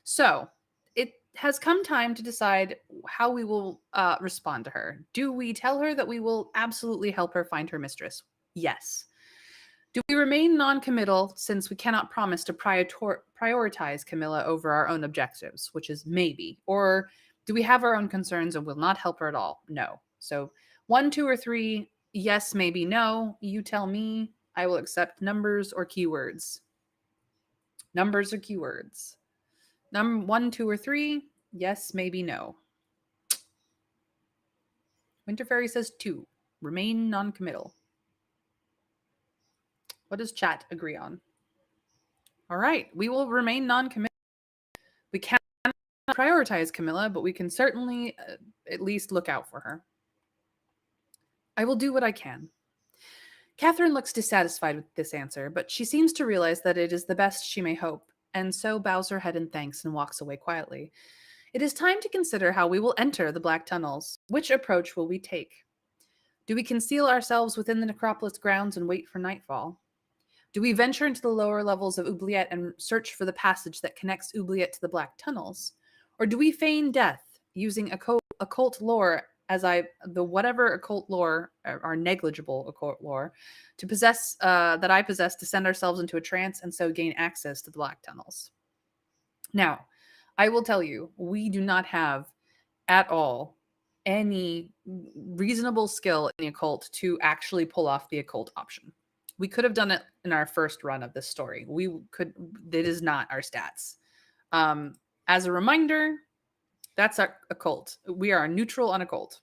So it has come time to decide how we will respond to her. Do we tell her that we will absolutely help her find her mistress? Yes. Do we remain non-committal since we cannot promise to prioritize Camilla over our own objectives, which is maybe? Or do we have our own concerns and will not help her at all? No. So 1, 2, or 3, yes, maybe, no. You tell me. I will accept numbers or keywords. Numbers or keywords. Number 1, 2, or 3, yes, maybe, no. Winter Fairy says 2. Remain non-committal. What does chat agree on? All right, we will remain non-committal. We can't prioritize Camilla, but we can certainly at least look out for her. I will do what I can. Catherine looks dissatisfied with this answer, but she seems to realize that it is the best she may hope, and so bows her head in thanks and walks away quietly. It is time to consider how we will enter the black tunnels. Which approach will we take? Do we conceal ourselves within the necropolis grounds and wait for nightfall? Do we venture into the lower levels of Oubliette and search for the passage that connects Oubliette to the black tunnels? Or do we feign death using occult lore as the whatever occult lore or negligible occult lore to possess that I possess to send ourselves into a trance and so gain access to the black tunnels? Now, I will tell you, we do not have at all any reasonable skill in the occult to actually pull off the occult option. We could have done it in our first run of this story. We could, it is not our stats. As a reminder, that's our occult. We are neutral on occult.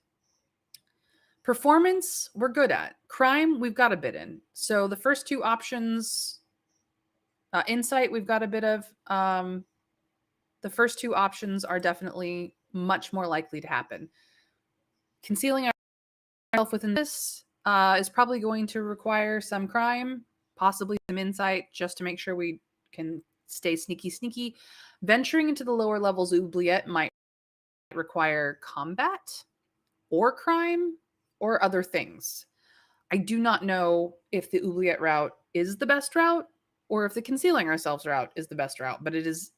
Performance, we're good at. Crime, we've got a bit in. So the first two options, insight, we've got a bit of. The first two options are definitely much more likely to happen. Concealing ourselves within this is probably going to require some crime, possibly some insight, just to make sure we can stay sneaky. Venturing into the lower levels of Oubliette might require combat or crime or other things. I do not know if the Oubliette route is the best route or if the concealing ourselves route is the best route, but it is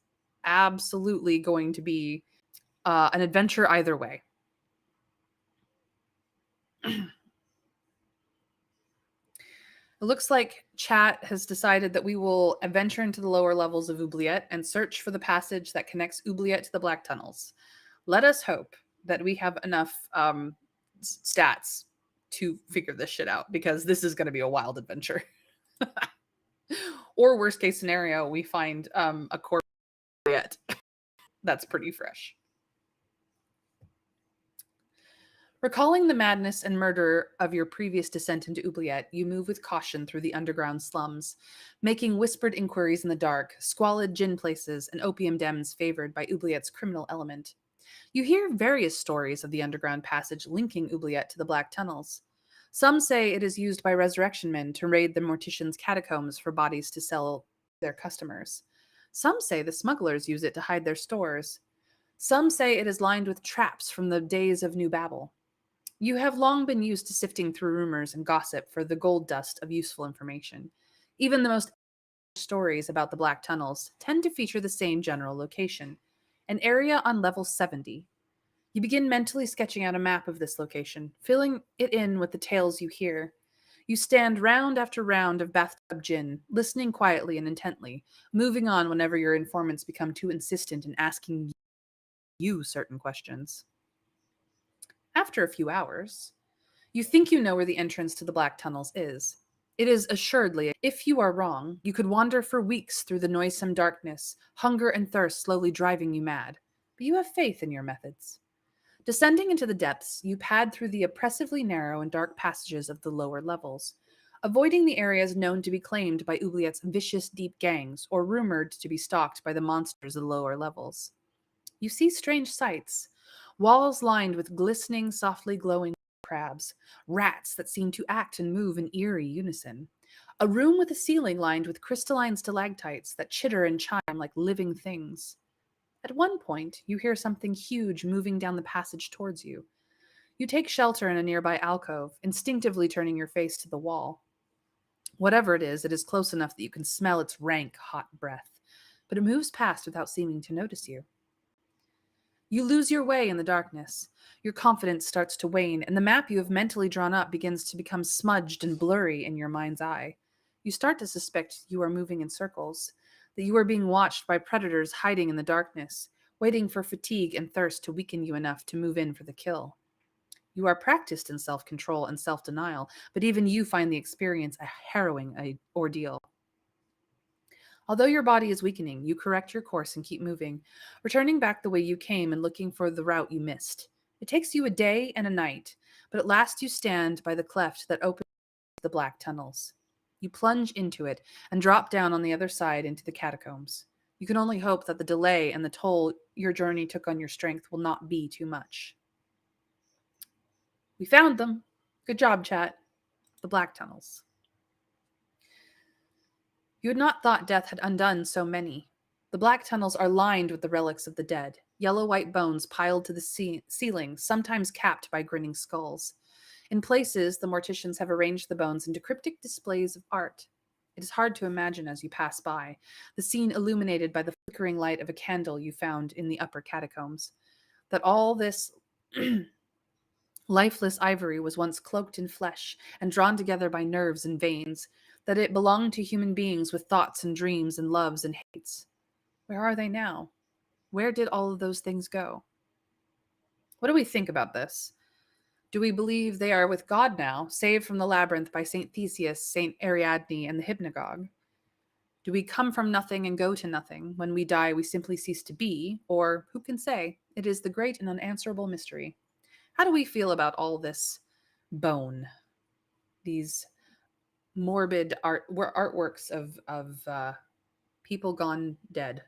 absolutely going to be an adventure either way. It looks like chat has decided that we will venture into the lower levels of Oubliette and search for the passage that connects Oubliette to the black tunnels. Let us hope that we have enough stats to figure this shit out, because this is going to be a wild adventure. Or worst case scenario, we find a corpse yet. That's pretty fresh. Recalling the madness and murder of your previous descent into Oubliette, you move with caution through the underground slums, making whispered inquiries in the dark, squalid gin places, and opium dens favored by Oubliette's criminal element. You hear various stories of the underground passage linking Oubliette to the Black Tunnels. Some say it is used by resurrection men to raid the morticians' catacombs for bodies to sell their customers. Some say the smugglers use it to hide their stores. Some say it is lined with traps from the days of New Babel. You have long been used to sifting through rumors and gossip for the gold dust of useful information. Even the most stories about the Black Tunnels tend to feature the same general location, an area on level 70. You begin mentally sketching out a map of this location, filling it in with the tales you hear. You stand round after round of bathtub gin, listening quietly and intently, moving on whenever your informants become too insistent in asking you certain questions. After a few hours, you think you know where the entrance to the Black Tunnels is. It is assuredly, if you are wrong, you could wander for weeks through the noisome darkness, hunger and thirst slowly driving you mad. But you have faith in your methods. Descending into the depths, you pad through the oppressively narrow and dark passages of the lower levels, avoiding the areas known to be claimed by Oubliette's vicious deep gangs or rumored to be stalked by the monsters of the lower levels. You see strange sights, walls lined with glistening, softly glowing crabs, rats that seem to act and move in eerie unison, a room with a ceiling lined with crystalline stalactites that chitter and chime like living things. At one point, you hear something huge moving down the passage towards you. You take shelter in a nearby alcove, instinctively turning your face to the wall. Whatever it is close enough that you can smell its rank, hot breath, but it moves past without seeming to notice you. You lose your way in the darkness. Your confidence starts to wane, and the map you have mentally drawn up begins to become smudged and blurry in your mind's eye. You start to suspect you are moving in circles, that you are being watched by predators hiding in the darkness, waiting for fatigue and thirst to weaken you enough to move in for the kill. You are practiced in self-control and self-denial, but even you find the experience a harrowing ordeal. Although your body is weakening, you correct your course and keep moving, returning back the way you came and looking for the route you missed. It takes you a day and a night, but at last you stand by the cleft that opens the Black Tunnels. You plunge into it and drop down on the other side into the catacombs. You can only hope that the delay and the toll your journey took on your strength will not be too much. We found them. Good job, chat. The Black Tunnels. You had not thought death had undone so many. The black tunnels are lined with the relics of the dead. yellow-white bones piled to the ceiling, sometimes capped by grinning skulls. In places, the morticians have arranged the bones into cryptic displays of art. It is hard to imagine as you pass by, the scene illuminated by the flickering light of a candle you found in the upper catacombs, that all this lifeless ivory was once cloaked in flesh and drawn together by nerves and veins, that it belonged to human beings with thoughts and dreams and loves and hates. Where are they now? Where did all of those things go? What do we think about this? Do we believe they are with God now, saved from the labyrinth by St. Theseus, St. Ariadne, and the hypnagogue? Do we come from nothing and go to nothing? When we die, we simply cease to be, or who can say? It is the great and unanswerable mystery. How do we feel about all this bone? These morbid artworks of people gone dead.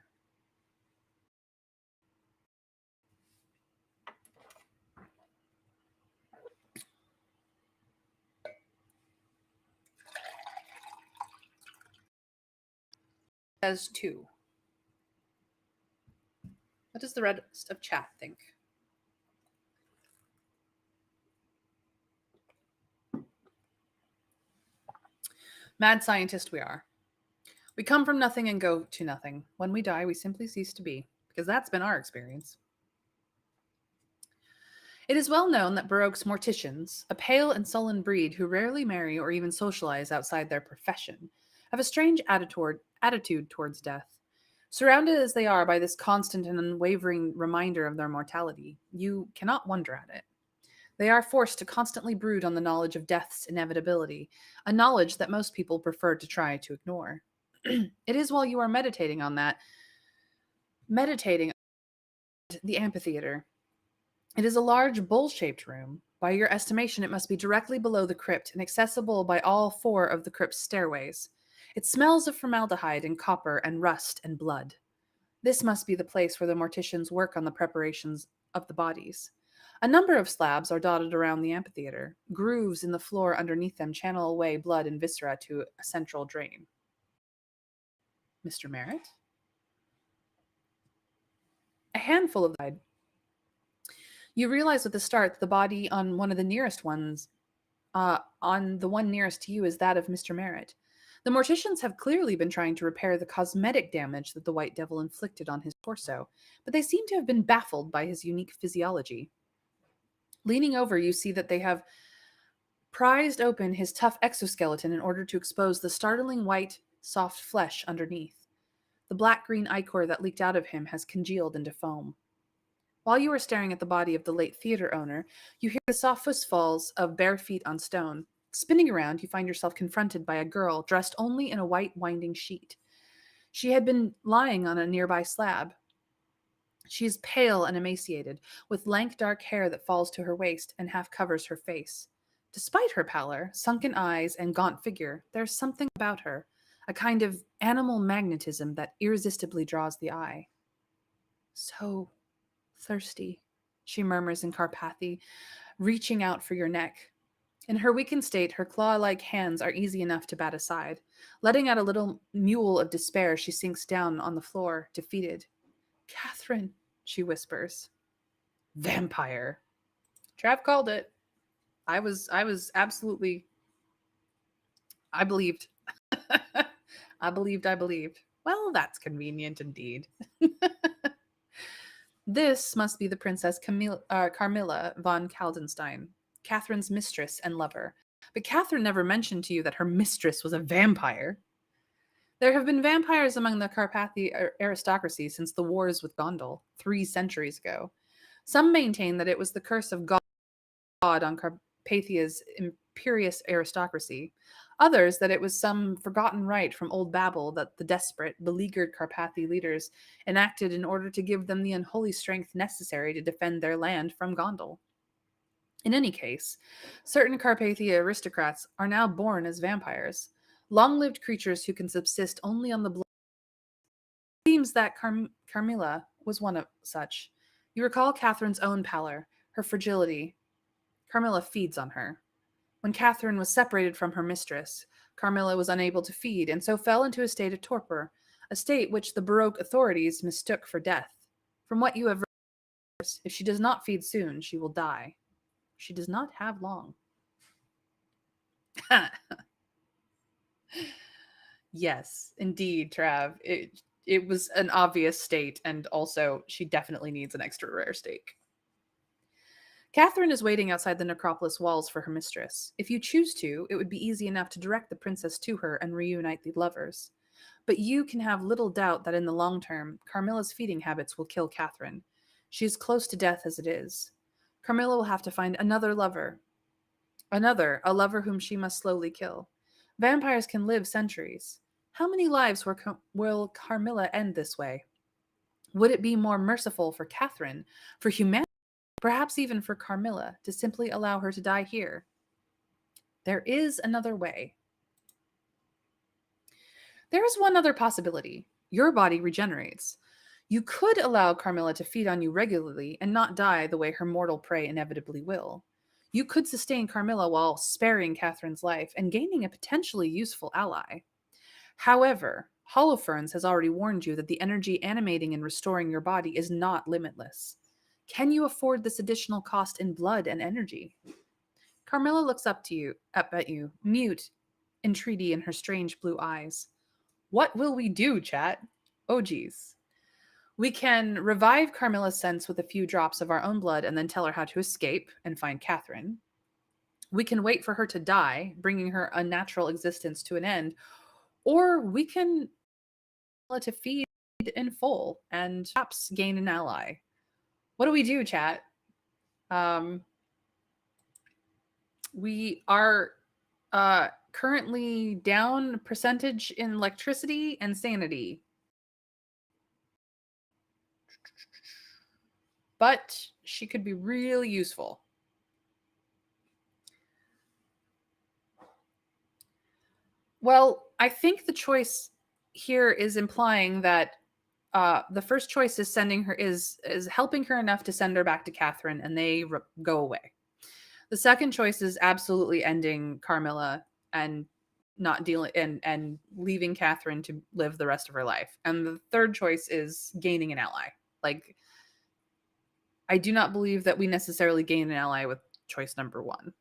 As two. What does the rest of chat think? Mad scientist we are. We come from nothing and go to nothing. When we die, we simply cease to be, because that's been our experience. It is well known that Baroque's morticians, a pale and sullen breed who rarely marry or even socialize outside their profession, have a strange attitude towards death. Surrounded as they are by this constant and unwavering reminder of their mortality, you cannot wonder at it. They are forced to constantly brood on the knowledge of death's inevitability, a knowledge that most people prefer to try to ignore. It is while you are meditating the amphitheater. It is a large bowl-shaped room. By your estimation, it must be directly below the crypt and accessible by all four of the crypt's stairways. It smells of formaldehyde and copper and rust and blood. This must be the place where the morticians work on the preparations of the bodies. A number of slabs are dotted around the amphitheater. Grooves in the floor underneath them channel away blood and viscera to a central drain. Mr. Merritt? A handful of died. You realize with the start that the body on one of the nearest ones, on the one nearest to you, is that of Mr. Merritt. The morticians have clearly been trying to repair the cosmetic damage that the White Devil inflicted on his torso, but they seem to have been baffled by his unique physiology. Leaning over, you see that they have prized open his tough exoskeleton in order to expose the startling white, soft flesh underneath. The black-green ichor that leaked out of him has congealed into foam. While you are staring at the body of the late theater owner, you hear the soft footfalls of bare feet on stone. Spinning around, you find yourself confronted by a girl dressed only in a white winding sheet. She had been lying on a nearby slab. She is pale and emaciated, with lank dark hair that falls to her waist and half covers her face. Despite her pallor, sunken eyes, and gaunt figure, there is something about her, a kind of animal magnetism that irresistibly draws the eye. So thirsty, she murmurs in Carpathy, reaching out for your neck. In her weakened state, her claw-like hands are easy enough to bat aside. Letting out a little mewl of despair, she sinks down on the floor, defeated. Catherine, she whispers. Vampire. Trav called it. I was absolutely, I believed. I believed. Well, that's convenient indeed. This must be the Princess Carmilla von Kaldenstein, Catherine's mistress and lover. But Catherine never mentioned to you that her mistress was a vampire. There have been vampires among the Carpathy aristocracy since the wars with Gondal, 3 centuries ago. Some maintain that it was the curse of God on Carpathia's imperious aristocracy. Others that it was some forgotten rite from old Babel that the desperate, beleaguered Carpathy leaders enacted in order to give them the unholy strength necessary to defend their land from Gondal. In any case, certain Carpathia aristocrats are now born as vampires, long-lived creatures who can subsist only on the blood. It seems that Carmilla was one of such. You recall Catherine's own pallor, her fragility. Carmilla feeds on her. When Catherine was separated from her mistress, Carmilla was unable to feed and so fell into a state of torpor, a state which the Baroque authorities mistook for death. From what you have If she does not feed soon, she will die. She does not have long. Yes, indeed, Trav. It was an obvious state, and also she definitely needs an extra rare steak. Catherine is waiting outside the necropolis walls for her mistress. If you choose to, it would be easy enough to direct the princess to her and reunite the lovers. But you can have little doubt that in the long term, Carmilla's feeding habits will kill Catherine. She is close to death as it is. Carmilla will have to find another lover. A lover whom she must slowly kill. Vampires can live centuries. How many lives will Carmilla end this way? Would it be more merciful for Catherine, for humanity, perhaps even for Carmilla, to simply allow her to die here? There is another way. There is one other possibility. Your body regenerates. You could allow Carmilla to feed on you regularly and not die the way her mortal prey inevitably will. You could sustain Carmilla while sparing Catherine's life and gaining a potentially useful ally. However, Holofernes has already warned you that the energy animating and restoring your body is not limitless. Can you afford this additional cost in blood and energy? Carmilla looks up at you, mute entreaty in her strange blue eyes. What will we do, chat? Oh geez. We can revive Carmilla's sense with a few drops of our own blood and then tell her how to escape and find Catherine. We can wait for her to die, bringing her unnatural existence to an end, or we can to feed in full and perhaps gain an ally. What do we do, chat? We are currently down percentage in electricity and sanity. But she could be really useful. Well, I think the choice here is implying that the first choice is is helping her enough to send her back to Catherine, and they go away. The second choice is absolutely ending Carmilla and not dealing and leaving Catherine to live the rest of her life. And the third choice is gaining an ally. Like, I do not believe that we necessarily gain an ally with choice number 1.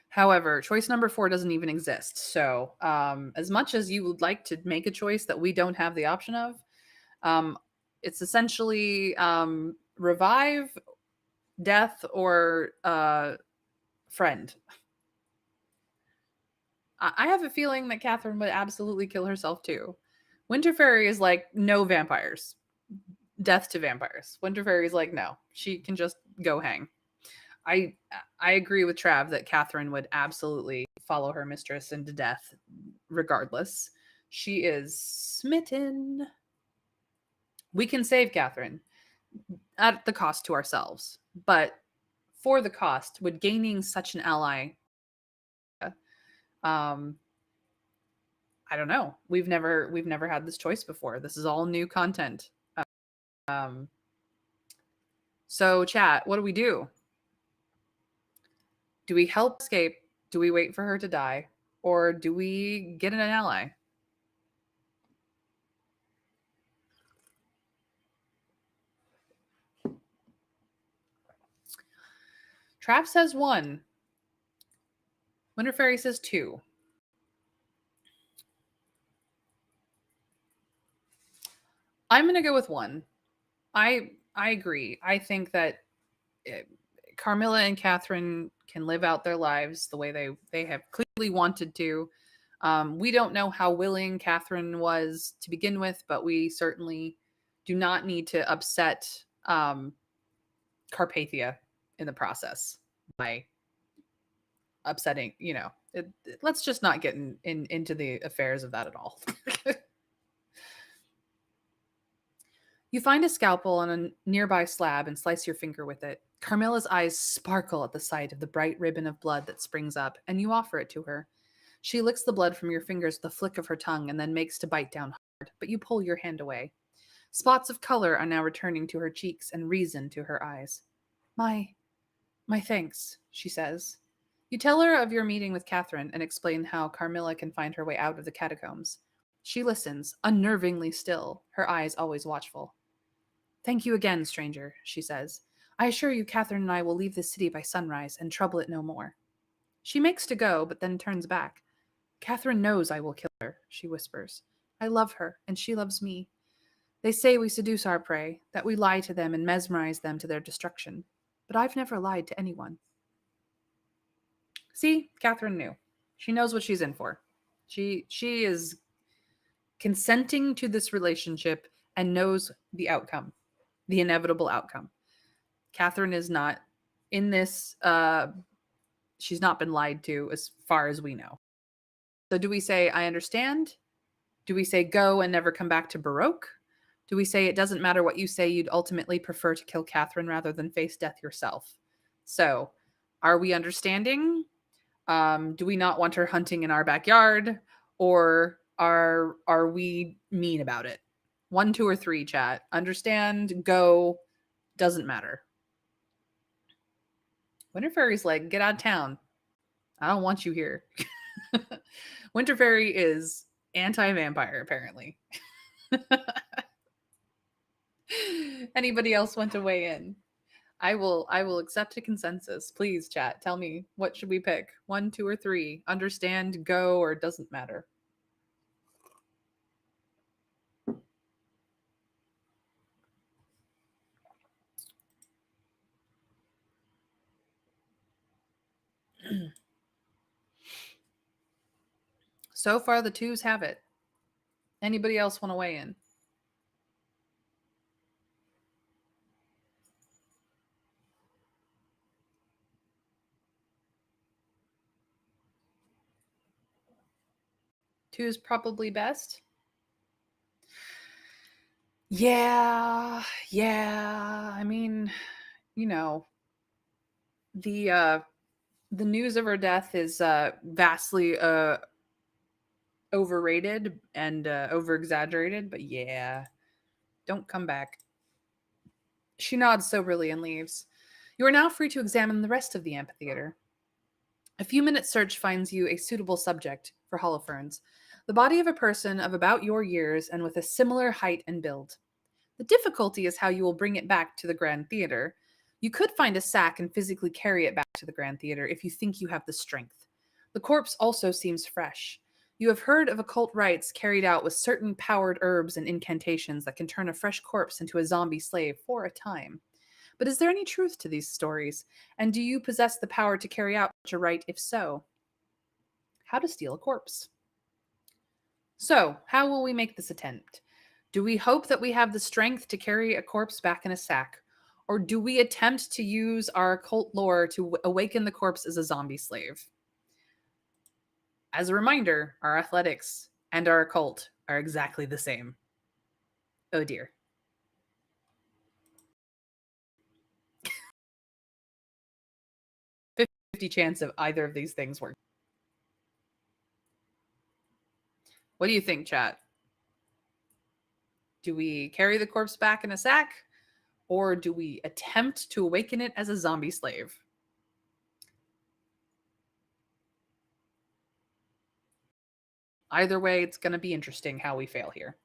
However, choice number 4 doesn't even exist. So, as much as you would like to make a choice that we don't have the option of, it's essentially revive, death, or friend. I have a feeling that Catherine would absolutely kill herself too. Winter Fairy is like, no vampires. Death to vampires. Winter Fairy is like, no. She can just go hang. I agree with Trav that Catherine would absolutely follow her mistress into death regardless. She is smitten. We can save Catherine at the cost to ourselves, but for the cost, would gaining such an ally I don't know. We've never had this choice before. This is all new content. So chat, what do we do? Do we help escape? Do we wait for her to die? Or do we get an ally? Trav says 1. Winter Fairy says 2. I'm going to go with 1. I agree. I think that Carmilla and Catherine can live out their lives the way they have clearly wanted to. We don't know how willing Catherine was to begin with, but we certainly do not need to upset Carpathia in the process by upsetting, let's just not get into the affairs of that at all. You find a scalpel on a nearby slab and slice your finger with it. Carmilla's eyes sparkle at the sight of the bright ribbon of blood that springs up, and you offer it to her. She licks the blood from your fingers with a flick of her tongue and then makes to bite down hard, but you pull your hand away. Spots of color are now returning to her cheeks and reason to her eyes. My thanks, she says. You tell her of your meeting with Catherine and explain how Carmilla can find her way out of the catacombs. She listens, unnervingly still, her eyes always watchful. Thank you again, stranger, she says. I assure you Catherine and I will leave this city by sunrise and trouble it no more. She makes to go, but then turns back. Catherine knows I will kill her, she whispers. I love her, and she loves me. They say we seduce our prey, that we lie to them and mesmerize them to their destruction. But I've never lied to anyone. See, Catherine knew. She knows what she's in for. She is consenting to this relationship and knows the outcome, the inevitable outcome. Catherine is not in this. She's not been lied to as far as we know. So do we say, I understand? Do we say go and never come back to Baroque? Do we say it doesn't matter what you say, you'd ultimately prefer to kill Catherine rather than face death yourself? So are we understanding? Do we not want her hunting in our backyard? Or are we mean about it? 1, 2, or 3, chat. Understand, go, doesn't matter. Winter Fairy's like, get out of town. I don't want you here. Winter Fairy is anti-vampire, apparently. Anybody else want to weigh in? I will accept a consensus. Please, chat. Tell me, what should we pick? 1, 2, or 3? Understand, go, or doesn't matter? So far, the 2s have it. Anybody else want to weigh in? Two is probably best. Yeah. I mean, you know, the news of her death is vastly overrated and over exaggerated, but yeah, don't come back. She nods soberly and leaves. You are now free to examine the rest of the amphitheater. A few minutes' search finds you a suitable subject for Holofernes, the body of a person of about your years and with a similar height and build. The difficulty is how you will bring it back to the Grand Theater. You could find a sack and physically carry it back to the Grand Theater if you think you have the strength. The corpse also seems fresh. You have heard of occult rites carried out with certain powered herbs and incantations that can turn a fresh corpse into a zombie slave for a time. But is there any truth to these stories? And do you possess the power to carry out such a rite if so? How to steal a corpse. So, how will we make this attempt? Do we hope that we have the strength to carry a corpse back in a sack? Or do we attempt to use our occult lore to awaken the corpse as a zombie slave? As a reminder, our athletics and our occult are exactly the same. Oh dear. 50 chance of either of these things work. What do you think, chat? Do we carry the corpse back in a sack? Or do we attempt to awaken it as a zombie slave? Either way, it's going to be interesting how we fail here.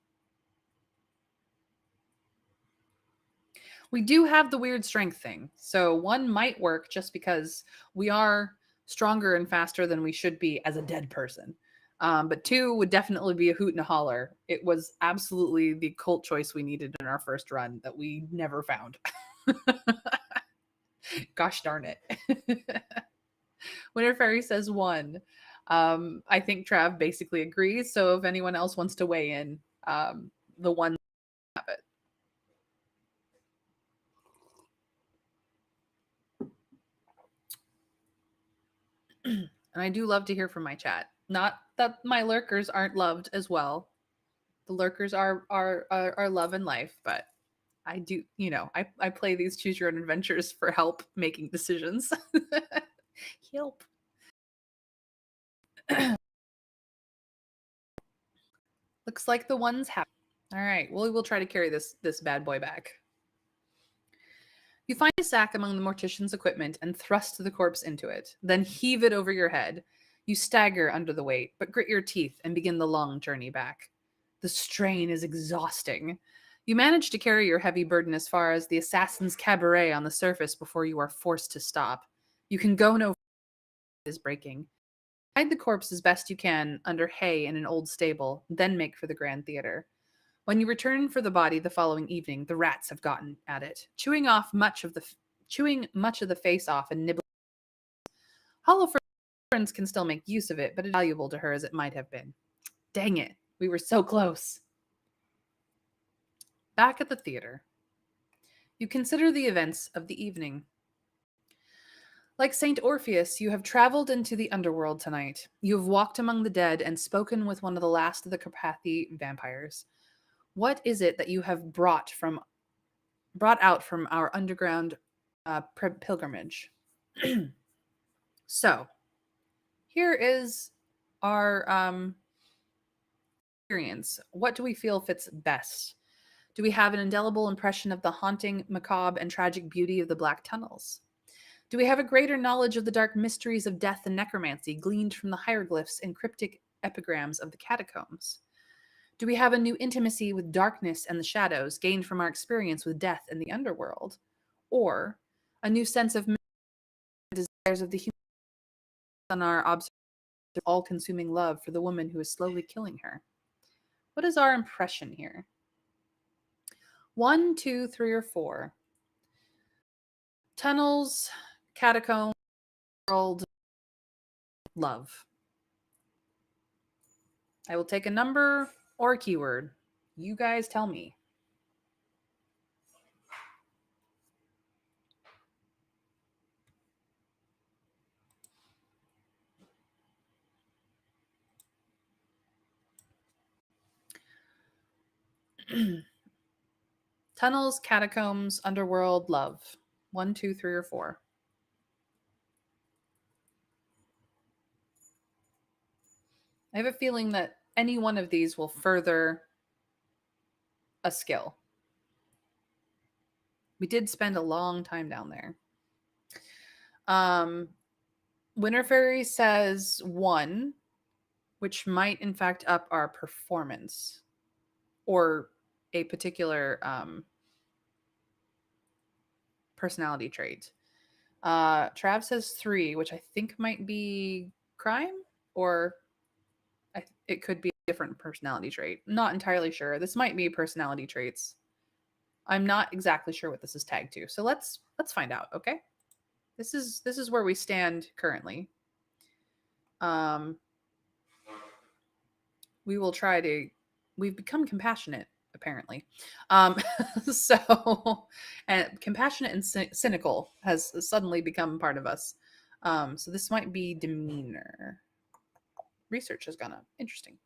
We do have the weird strength thing. So 1 might work just because we are stronger and faster than we should be as a dead person. But 2 would definitely be a hoot and a holler. It was absolutely the cult choice we needed in our first run that we never found. Gosh darn it. Winter Fairy says 1. I think Trav basically agrees. So if anyone else wants to weigh in, the 1 have it. And I do love to hear from my chat. Not that my lurkers aren't loved as well. The lurkers are love and life, but I do, I play these choose your own adventures for help making decisions. Help. Looks like the 1s have. All right. Well, we will try to carry this bad boy back. You find a sack among the mortician's equipment and thrust the corpse into it, then heave it over your head. You stagger under the weight, but grit your teeth and begin the long journey back. The strain is exhausting. You manage to carry your heavy burden as far as the assassin's cabaret on the surface before you are forced to stop. You can go no is breaking. Hide the corpse as best you can under hay in an old stable, then make for the Grand Theater. When you return for the body the following evening, the rats have gotten at it, chewing much of the face off and nibbling. Hollow friends can still make use of it, but it's valuable to her as it might have been. Dang it, we were so close. Back at the theater, you consider the events of the evening. Like Saint Orpheus, you have traveled into the underworld tonight. You have walked among the dead and spoken with one of the last of the Carpathy vampires. What is it that you have brought out from our underground pilgrimage? So, here is our experience. What do we feel fits best? Do we have an indelible impression of the haunting, macabre, and tragic beauty of the Black Tunnels? Do we have a greater knowledge of the dark mysteries of death and necromancy gleaned from the hieroglyphs and cryptic epigrams of the catacombs? Do we have a new intimacy with darkness and the shadows gained from our experience with death and the underworld? Or a new sense of desires of the human on our observation of all-consuming love for the woman who is slowly killing her? What is our impression here? 1, 2, 3, or 4. Tunnels, catacombs, world, love. I will take a number or a keyword. You guys tell me. Tunnels, catacombs, underworld, love. 1, 2, 3, or 4. I have a feeling that any one of these will further a skill. We did spend a long time down there. Winter Fairy says 1, which might in fact up our performance or a particular personality trait. Trav says 3, which I think might be crime, or it could be a different personality trait. Not entirely sure. This might be personality traits. I'm not exactly sure what this is tagged to. So let's find out, okay? This is where we stand currently. We will try to we've become compassionate apparently. So and compassionate and cynical has suddenly become part of us. So this might be demeanor. Research has gone up. Interesting.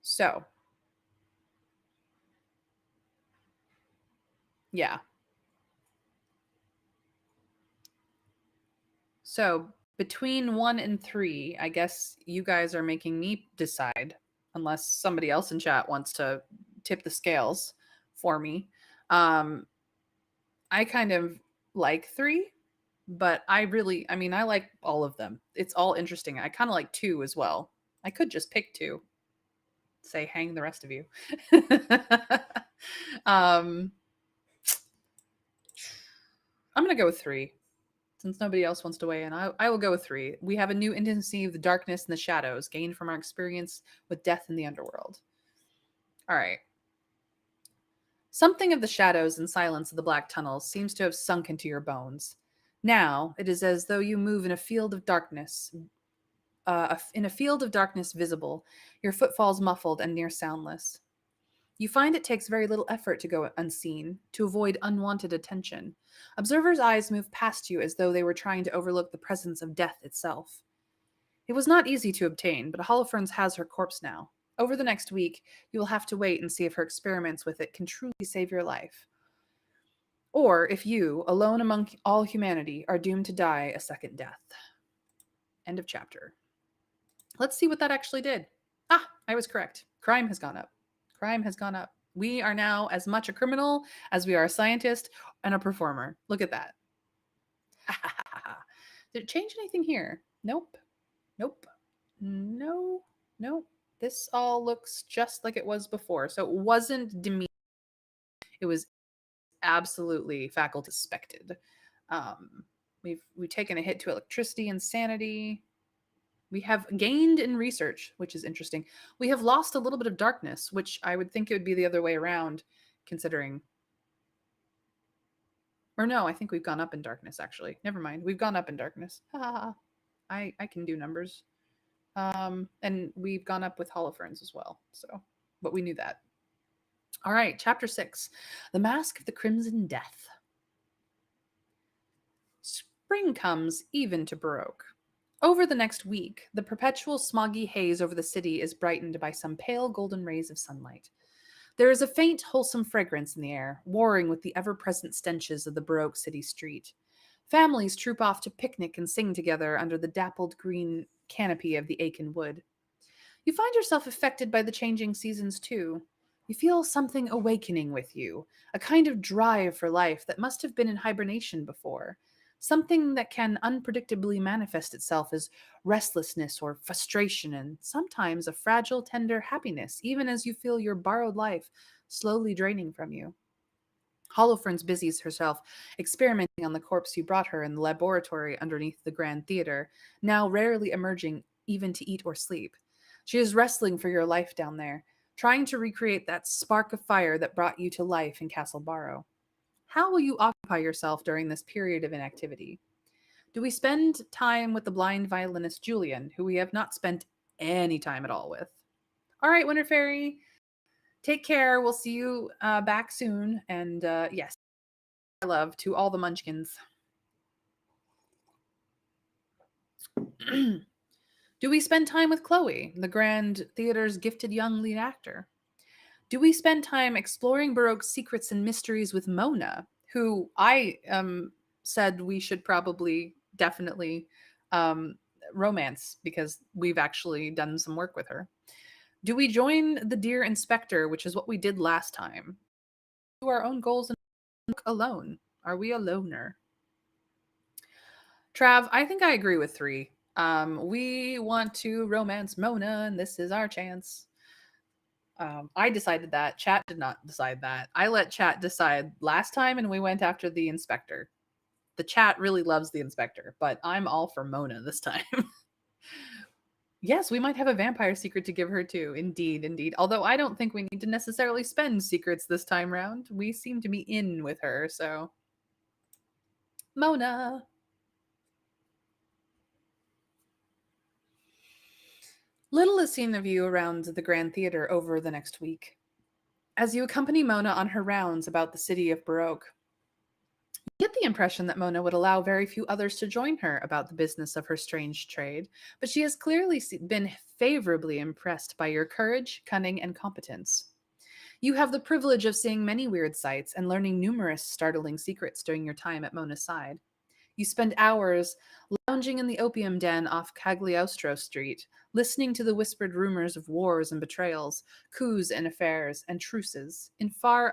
So yeah. So between 1 and 3, I guess you guys are making me decide, unless somebody else in chat wants to tip the scales for me. I kind of like 3, but I like all of them. It's all interesting. I kind of like 2 as well. I could just pick 2. Say hang the rest of you. I'm going to go with 3. Since nobody else wants to weigh in, I will go with 3. We have a new intimacy of the darkness and the shadows gained from our experience with death in the underworld. All right. Something of the shadows and silence of the black tunnels seems to have sunk into your bones. Now it is as though you move in a field of darkness, visible, your footfalls muffled and near soundless. You find it takes very little effort to go unseen, to avoid unwanted attention. Observers' eyes move past you as though they were trying to overlook the presence of death itself. It was not easy to obtain, but Holofernes has her corpse now. Over the next week, you will have to wait and see if her experiments with it can truly save your life. Or if you, alone among all humanity, are doomed to die a second death. End of chapter. Let's see what that actually did. Ah, I was correct. Crime has gone up. Crime has gone up. We are now as much a criminal as we are a scientist and a performer. Look at that. Did it change anything here? Nope. Nope. No. Nope. This all looks just like it was before. So it wasn't demeaned. It was absolutely faculty suspected. We've taken a hit to electricity and sanity. We have gained in research, which is interesting. We have lost a little bit of darkness, which I would think it would be the other way around, considering. Or no, I think we've gone up in darkness, actually. Never mind. We've gone up in darkness. I can do numbers. And we've gone up with holoferns as well. So, but we knew that. All right, chapter 6, The Mask of the Crimson Death. Spring comes even to Baroque. Over the next week, the perpetual smoggy haze over the city is brightened by some pale golden rays of sunlight. There is a faint, wholesome fragrance in the air, warring with the ever present stenches of the Baroque city street. Families troop off to picnic and sing together under the dappled green canopy of the Aiken wood. You find yourself affected by the changing seasons too. You feel something awakening with you, a kind of drive for life that must have been in hibernation before, something that can unpredictably manifest itself as restlessness or frustration, and sometimes a fragile, tender happiness, even as you feel your borrowed life slowly draining from you. Holofernes busies herself experimenting on the corpse you brought her in the laboratory underneath the Grand Theater, now rarely emerging even to eat or sleep. She is wrestling for your life down there, trying to recreate that spark of fire that brought you to life in Castle Barrow. How will you occupy yourself during this period of inactivity? Do we spend time with the blind violinist Julian, who we have not spent any time at all with? All right, Winter Fairy, take care. We'll see you back soon. And yes, love to all the munchkins. Do we spend time with Chloe, the Grand Theater's gifted young lead actor? Do we spend time exploring Baroque's secrets and mysteries with Mona, who I said we should probably definitely um, romance because we've actually done some work with her? Do we join the Dear Inspector, which is what we did last time? Do our own goals and look alone? Are we a loner? Trav, I think I agree with 3. We want to romance Mona, and this is our chance. I decided that. Chat did not decide that. I let chat decide last time, and we went after the inspector. The chat really loves the inspector, but I'm all for Mona this time. Yes, we might have a vampire secret to give her too. Indeed, indeed. Although I don't think we need to necessarily spend secrets this time round. We seem to be in with her, so. Mona. Little is seen of you around the Grand Theater over the next week. As you accompany Mona on her rounds about the city of Baroque, you get the impression that Mona would allow very few others to join her about the business of her strange trade, but she has clearly been favorably impressed by your courage, cunning, and competence. You have the privilege of seeing many weird sights and learning numerous startling secrets during your time at Mona's side. You spend hours lounging in the opium den off Cagliostro Street, listening to the whispered rumors of wars and betrayals, coups and affairs, and truces in far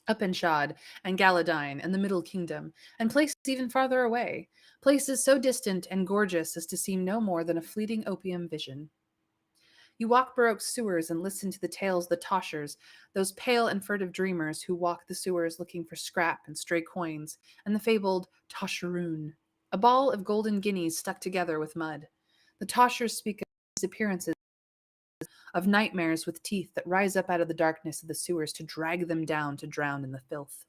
Uppenshad and Galadine and the Middle Kingdom, and places even farther away, places so distant and gorgeous as to seem no more than a fleeting opium vision. You walk Baroque's sewers and listen to the tales of the Toshers, those pale and furtive dreamers who walk the sewers looking for scrap and stray coins, and the fabled Tosheroon, a ball of golden guineas stuck together with mud. The Toshers speak of disappearances, of nightmares with teeth that rise up out of the darkness of the sewers to drag them down to drown in the filth.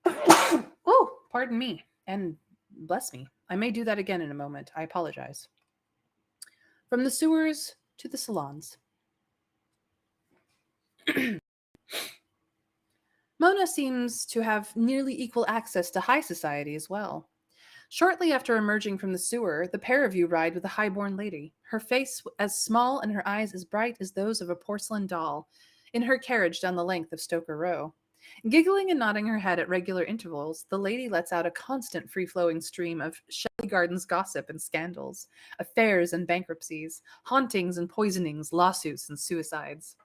Oh, pardon me, and bless me. I may do that again in a moment. I apologize. From the sewers to the salons. Mona seems to have nearly equal access to high society as well. Shortly after emerging from the sewer, the pair of you ride with a high-born lady, her face as small and her eyes as bright as those of a porcelain doll, in her carriage down the length of Stoker Row. Giggling and nodding her head at regular intervals, the lady lets out a constant free-flowing stream of Shelley Gardens gossip and scandals, affairs and bankruptcies, hauntings and poisonings, lawsuits and suicides.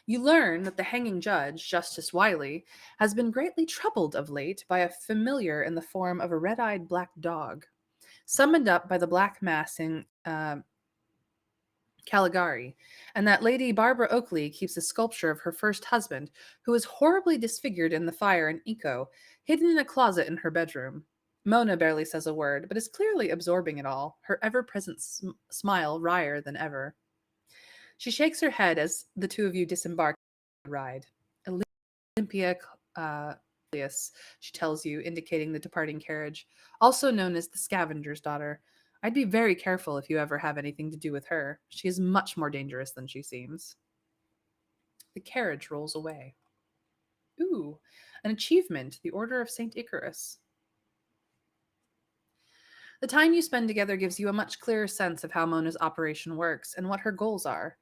You learn that the hanging judge, Justice Wiley, has been greatly troubled of late by a familiar in the form of a red-eyed black dog. summoned up by the Black Mass in Caligari, and that Lady Barbara Oakley keeps a sculpture of her first husband, who is horribly disfigured in the fire in Eco, hidden in a closet in her bedroom. Mona barely says a word, but is clearly absorbing it all, her ever present smile wryer than ever. She shakes her head as the two of you disembark on the ride. Olympia Cleus, she tells you, indicating the departing carriage, also known as the scavenger's daughter. I'd be very careful if you ever have anything to do with her. She is much more dangerous than she seems. The carriage rolls away. Ooh, an achievement, the Order of St. Icarus. The time you spend together gives you a much clearer sense of how Mona's operation works and what her goals are.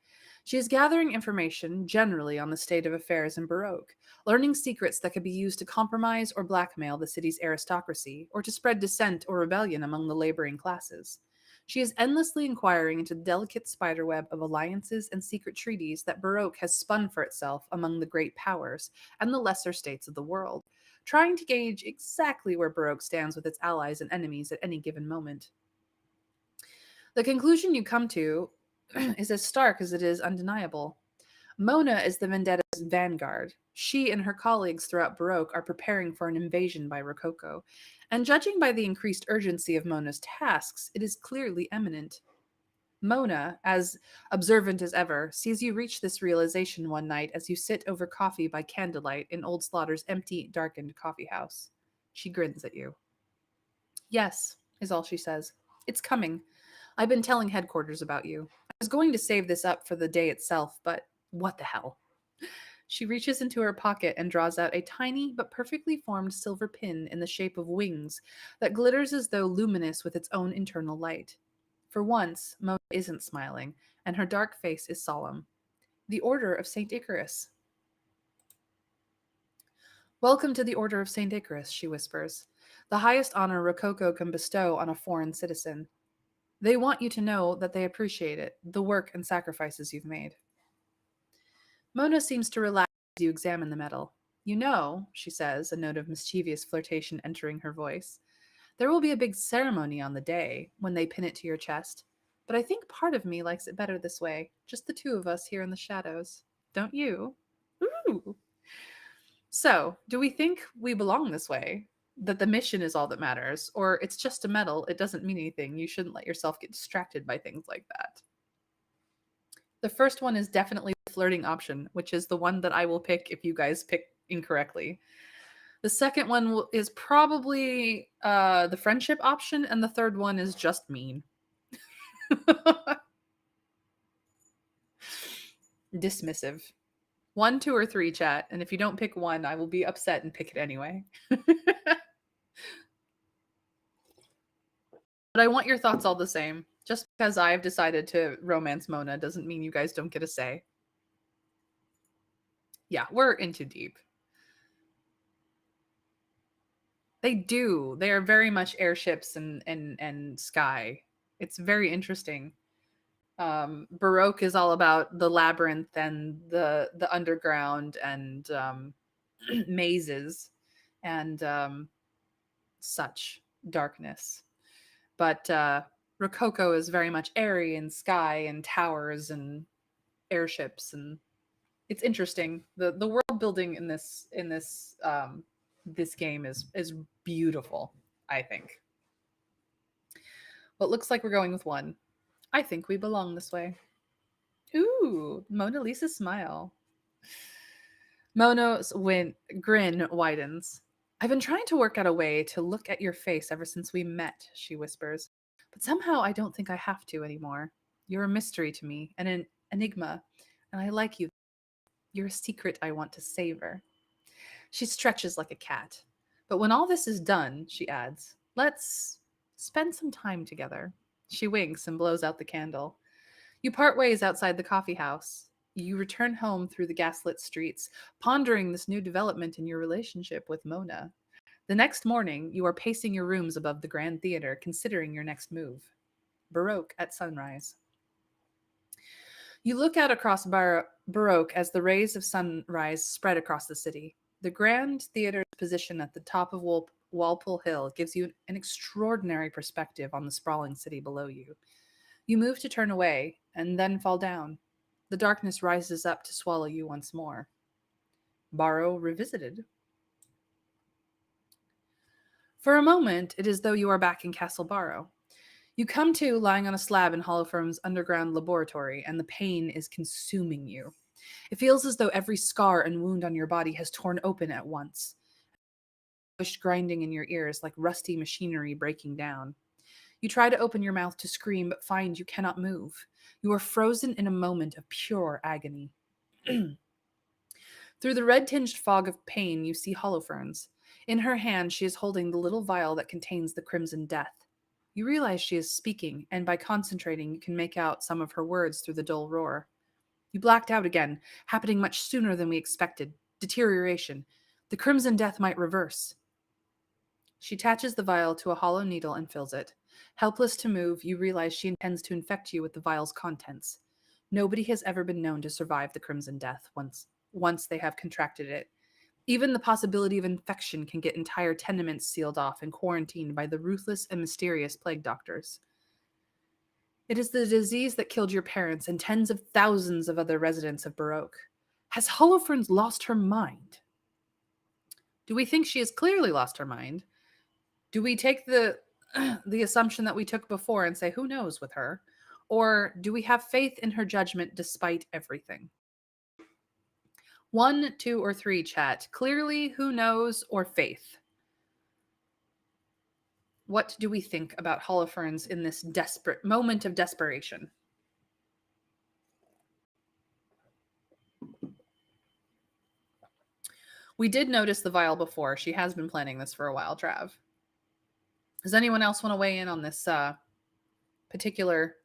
She is gathering information, generally on the state of affairs in Baroque, learning secrets that could be used to compromise or blackmail the city's aristocracy, or to spread dissent or rebellion among the laboring classes. She is endlessly inquiring into the delicate spiderweb of alliances and secret treaties that Baroque has spun for itself among the great powers and the lesser states of the world, trying to gauge exactly where Baroque stands with its allies and enemies at any given moment. The conclusion you come to is as stark as it is undeniable. Mona is the Vendetta's vanguard. She and her colleagues throughout Baroque are preparing for an invasion by Rococo, and judging by the increased urgency of Mona's tasks, it is clearly imminent. Mona, as observant as ever, sees you reach this realization one night as you sit over coffee by candlelight in Old Slaughter's empty, darkened coffee house. She grins at you. Yes, is all she says. It's coming. I've been telling headquarters about you. I was going to save this up for the day itself, but what the hell? She reaches into her pocket and draws out a tiny but perfectly formed silver pin in the shape of wings that glitters as though luminous with its own internal light. For once, Mona isn't smiling, and her dark face is solemn. The Order of St. Icarus. Welcome to the Order of St. Icarus, she whispers. The highest honor Rococo can bestow on a foreign citizen. They want you to know that they appreciate it, the work and sacrifices you've made. Mona seems to relax as you examine the medal. You know, she says, a note of mischievous flirtation entering her voice. There will be a big ceremony on the day when they pin it to your chest, but I think part of me likes it better this way, just the two of us here in the shadows. Don't you? Ooh. So, do we think we belong this way? That the mission is all that matters? Or it's just a medal, it doesn't mean anything, you shouldn't let yourself get distracted by things like that? The first one is definitely the flirting option, which is the one that I will pick if you guys pick incorrectly. The second one is probably the friendship option, and the third one is just mean. Dismissive. 1, 2, or 3, chat, and if you don't pick one, I will be upset and pick it anyway. But I want your thoughts all the same. Just because I've decided to romance Mona doesn't mean you guys don't get a say. Yeah, we're in too deep. They do. They are very much airships and sky. It's very interesting. Baroque is all about the labyrinth and the underground and mazes and such darkness. But Rococo is very much airy and sky and towers and airships, and it's interesting. The world building in this game is beautiful, I think. Well, it looks like we're going with one. I think we belong this way. Ooh, Mona Lisa's smile. Mono's grin widens. I've been trying to work out a way to look at your face ever since we met, she whispers. But somehow I don't think I have to anymore. You're a mystery to me, an enigma, and I like you. You're a secret I want to savor. She stretches like a cat. But when all this is done, she adds, let's spend some time together. She winks and blows out the candle. You part ways outside the coffee house. You return home through the gaslit streets, pondering this new development in your relationship with Mona. The next morning, you are pacing your rooms above the Grand Theater, considering your next move. Baroque at sunrise. You look out across Baroque as the rays of sunrise spread across the city. The Grand Theater's position at the top of Walpole Hill gives you an extraordinary perspective on the sprawling city below you. You move to turn away and then fall down. The darkness rises up to swallow you once more. Barrow revisited. For a moment, it is though you are back in Castle Barrow. You come to lying on a slab in Holofernes' underground laboratory, and the pain is consuming you. It feels as though every scar and wound on your body has torn open at once, grinding in your ears like rusty machinery breaking down. You try to open your mouth to scream, but find you cannot move. You are frozen in a moment of pure agony. Through the red-tinged fog of pain, you see Holofernes. In her hand, she is holding the little vial that contains the crimson death. You realize she is speaking, and by concentrating, you can make out some of her words through the dull roar. You blacked out again, happening much sooner than we expected. Deterioration. The crimson death might reverse. She attaches the vial to a hollow needle and fills it. Helpless to move, you realize she intends to infect you with the vial's contents. Nobody has ever been known to survive the crimson death once they have contracted it. Even the possibility of infection can get entire tenements sealed off and quarantined by the ruthless and mysterious plague doctors. It is the disease that killed your parents and tens of thousands of other residents of Baroque. Has Holofernes lost her mind? Do we think she has clearly lost her mind? Do we take the assumption that we took before and say, who knows with her? Or do we have faith in her judgment despite everything? 1, 2, or 3, chat. Clearly, who knows, or faith? What do we think about Holofernes in this desperate moment of desperation? We did notice the vial before. She has been planning this for a while, Trav. Does anyone else want to weigh in on this particular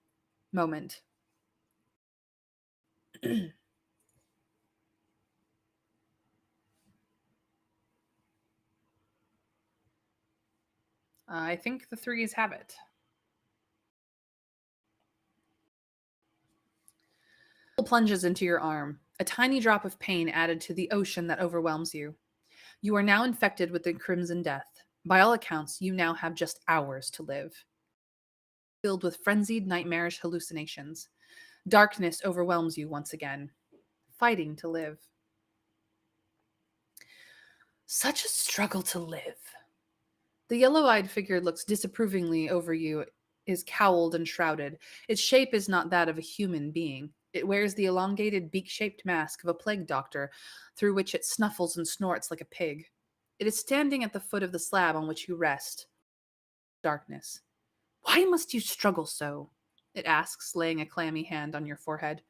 moment? I think the threes have it. Plunges into your arm, a tiny drop of pain added to the ocean that overwhelms you. You are now infected with the crimson death. By all accounts, you now have just hours to live. Filled with frenzied, nightmarish hallucinations. Darkness overwhelms you once again. Fighting to live. Such a struggle to live. The yellow-eyed figure looks disapprovingly over you, is cowled and shrouded. Its shape is not that of a human being. It wears the elongated beak-shaped mask of a plague doctor, through which it snuffles and snorts like a pig. It is standing at the foot of the slab on which you rest. Darkness. Why must you struggle so? It asks, laying a clammy hand on your forehead.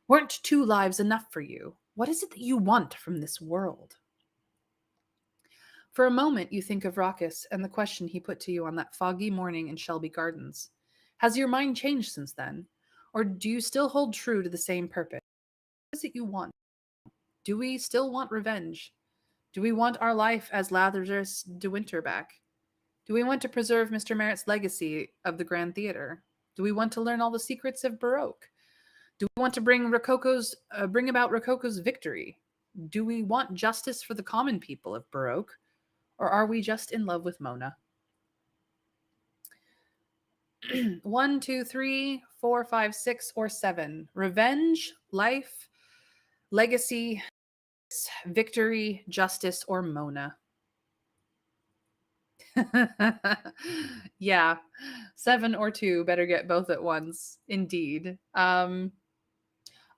Weren't 2 lives enough for you? What is it that you want from this world? For a moment, you think of Raucus and the question he put to you on that foggy morning in Shelby Gardens. Has your mind changed since then? Or do you still hold true to the same purpose? What is it you want? Do we still want revenge? Do we want our life as Lazarus de Winter back? Do we want to preserve Mr. Merritt's legacy of the Grand Theater? Do we want to learn all the secrets of Baroque? Do we want to bring about Rococo's victory? Do we want justice for the common people of Baroque? Or are we just in love with Mona? 1, 2, 3, 4, 5, 6, or 7. Revenge, life, legacy, victory, justice, or Mona. Yeah, 7 or 2. Better get both at once. Indeed. I'm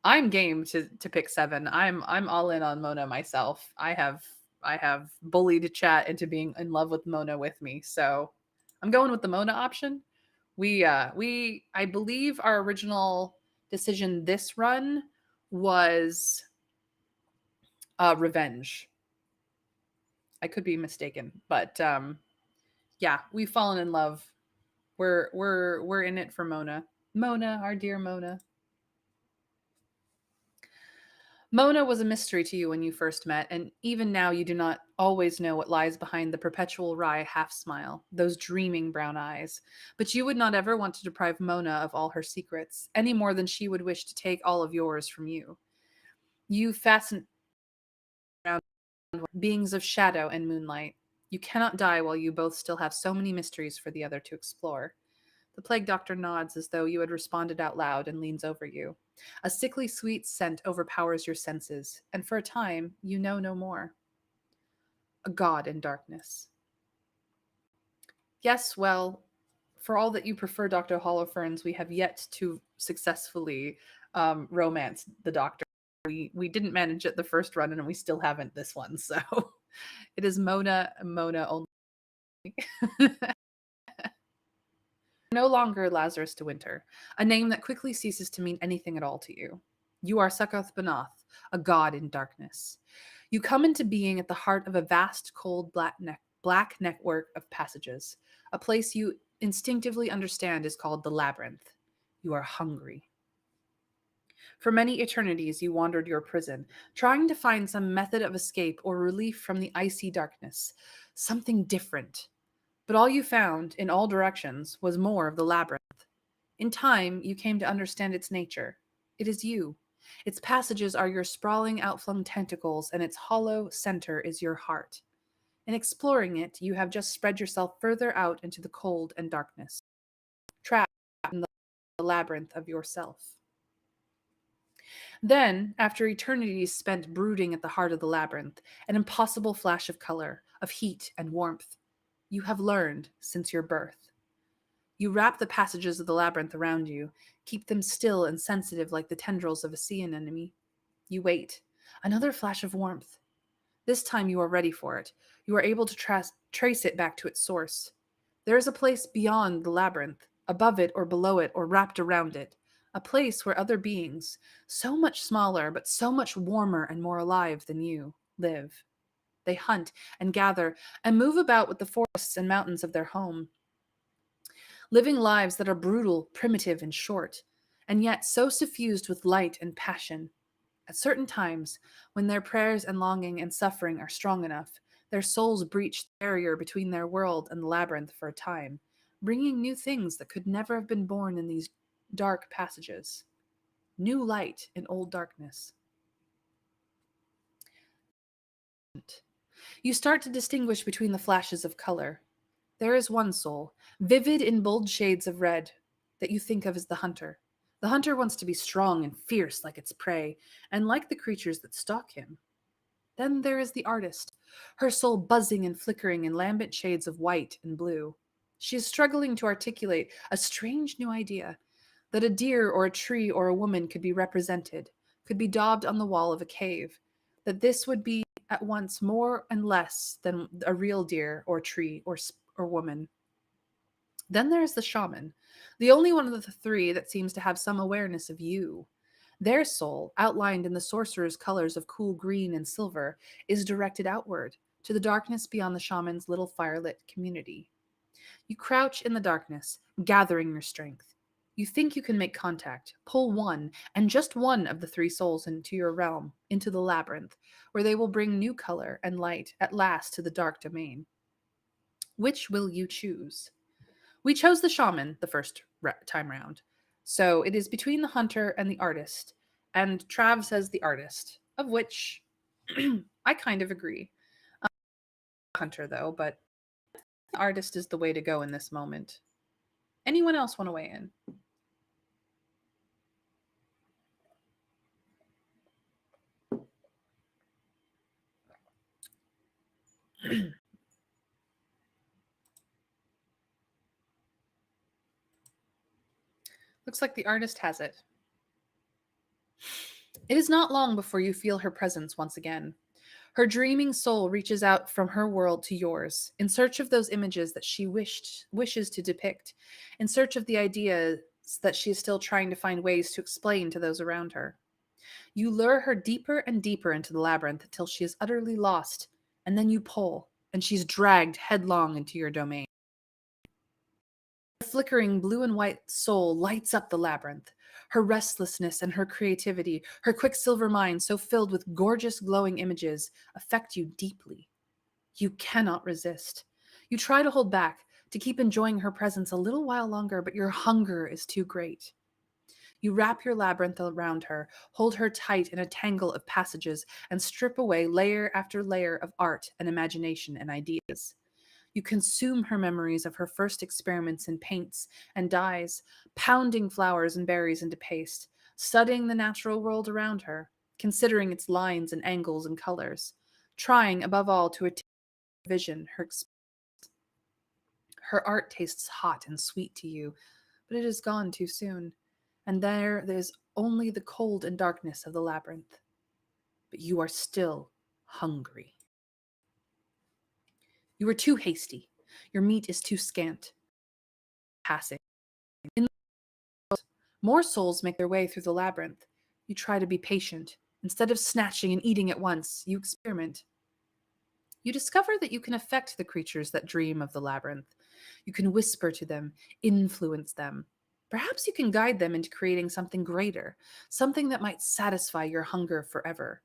game to pick 7. I'm all in on Mona myself. I have bullied chat into being in love with Mona with me, so I'm going with the Mona option. I believe our original decision this run was revenge. I could be mistaken, but yeah, we've fallen in love. We're in it for Mona. Mona, our dear Mona. Mona was a mystery to you when you first met, and even now you do not always know what lies behind the perpetual wry half smile, those dreaming brown eyes. But you would not ever want to deprive Mona of all her secrets, any more than she would wish to take all of yours from you. You fasten around beings of shadow and moonlight. You cannot die while you both still have so many mysteries for the other to explore. The plague doctor nods as though you had responded out loud and leans over you. A sickly sweet scent overpowers your senses, and for a time, you know no more. A god in darkness. Yes, well, for all that you prefer Dr. Holofernes, we have yet to successfully romance the doctor. We didn't manage it the first run, and we still haven't this one. So it is Mona only. No longer Lazarus de Winter, a name that quickly ceases to mean anything at all to you. You are Succoth Benoth, a god in darkness. You come into being at the heart of a vast, cold, black network of passages, a place you instinctively understand is called the Labyrinth. You are hungry. For many eternities, you wandered your prison, trying to find some method of escape or relief from the icy darkness, something different. But all you found, in all directions, was more of the labyrinth. In time, you came to understand its nature. It is you. Its passages are your sprawling, outflung tentacles, and its hollow center is your heart. In exploring it, you have just spread yourself further out into the cold and darkness, trapped in the labyrinth of yourself. Then, after eternities spent brooding at the heart of the labyrinth, an impossible flash of color, of heat and warmth, you have learned since your birth. You wrap the passages of the labyrinth around you, keep them still and sensitive like the tendrils of a sea anemone. You wait. Another flash of warmth. This time you are ready for it. You are able to trace it back to its source. There is a place beyond the labyrinth, above it or below it or wrapped around it, a place where other beings, so much smaller but so much warmer and more alive than you, live. They hunt and gather and move about with the forests and mountains of their home, living lives that are brutal, primitive, and short, and yet so suffused with light and passion. At certain times, when their prayers and longing and suffering are strong enough, their souls breach the barrier between their world and the labyrinth for a time, bringing new things that could never have been born in these dark passages. New light in old darkness. You start to distinguish between the flashes of color. There is one soul, vivid in bold shades of red, that you think of as the hunter. The hunter wants to be strong and fierce like its prey, and like the creatures that stalk him. Then there is the artist, her soul buzzing and flickering in lambent shades of white and blue. She is struggling to articulate a strange new idea that a deer or a tree or a woman could be represented, could be daubed on the wall of a cave, that this would be at once more and less than a real deer or tree or woman. Then there is the shaman, the only one of the three that seems to have some awareness of you. Their soul, outlined in the sorcerer's colors of cool green and silver, is directed outward, to the darkness beyond the shaman's little firelit community. You crouch in the darkness, gathering your strength. You think you can make contact, pull one, and just one of the three souls into your realm, into the labyrinth, where they will bring new color and light at last to the dark domain. Which will you choose? We chose the shaman the first time round. So it is between the hunter and the artist. And Trav says the artist, of which I kind of agree. Hunter, though, but the artist is the way to go in this moment. Anyone else want to weigh in? Looks like the artist has it. It is not long before you feel her presence once again. Her dreaming soul reaches out from her world to yours, in search of those images that she wishes to depict, in search of the ideas that she is still trying to find ways to explain to those around her. You lure her deeper and deeper into the labyrinth until she is utterly lost, and then you pull, and she's dragged headlong into your domain. Her flickering blue and white soul lights up the labyrinth. Her restlessness and her creativity, her quicksilver mind so filled with gorgeous glowing images, affect you deeply. You cannot resist. You try to hold back, to keep enjoying her presence a little while longer, but your hunger is too great. You wrap your labyrinth around her, hold her tight in a tangle of passages, and strip away layer after layer of art and imagination and ideas. You consume her memories of her first experiments in paints and dyes, pounding flowers and berries into paste, studying the natural world around her, considering its lines and angles and colors, trying above all to attain her vision, her art tastes hot and sweet to you, but it is gone too soon, and there is only the cold and darkness of the labyrinth. But you are still hungry. You are too hasty. Your meat is too scant. Passing. In more souls make their way through the labyrinth. You try to be patient. Instead of snatching and eating at once, you experiment. You discover that you can affect the creatures that dream of the labyrinth. You can whisper to them, influence them. Perhaps you can guide them into creating something greater, something that might satisfy your hunger forever.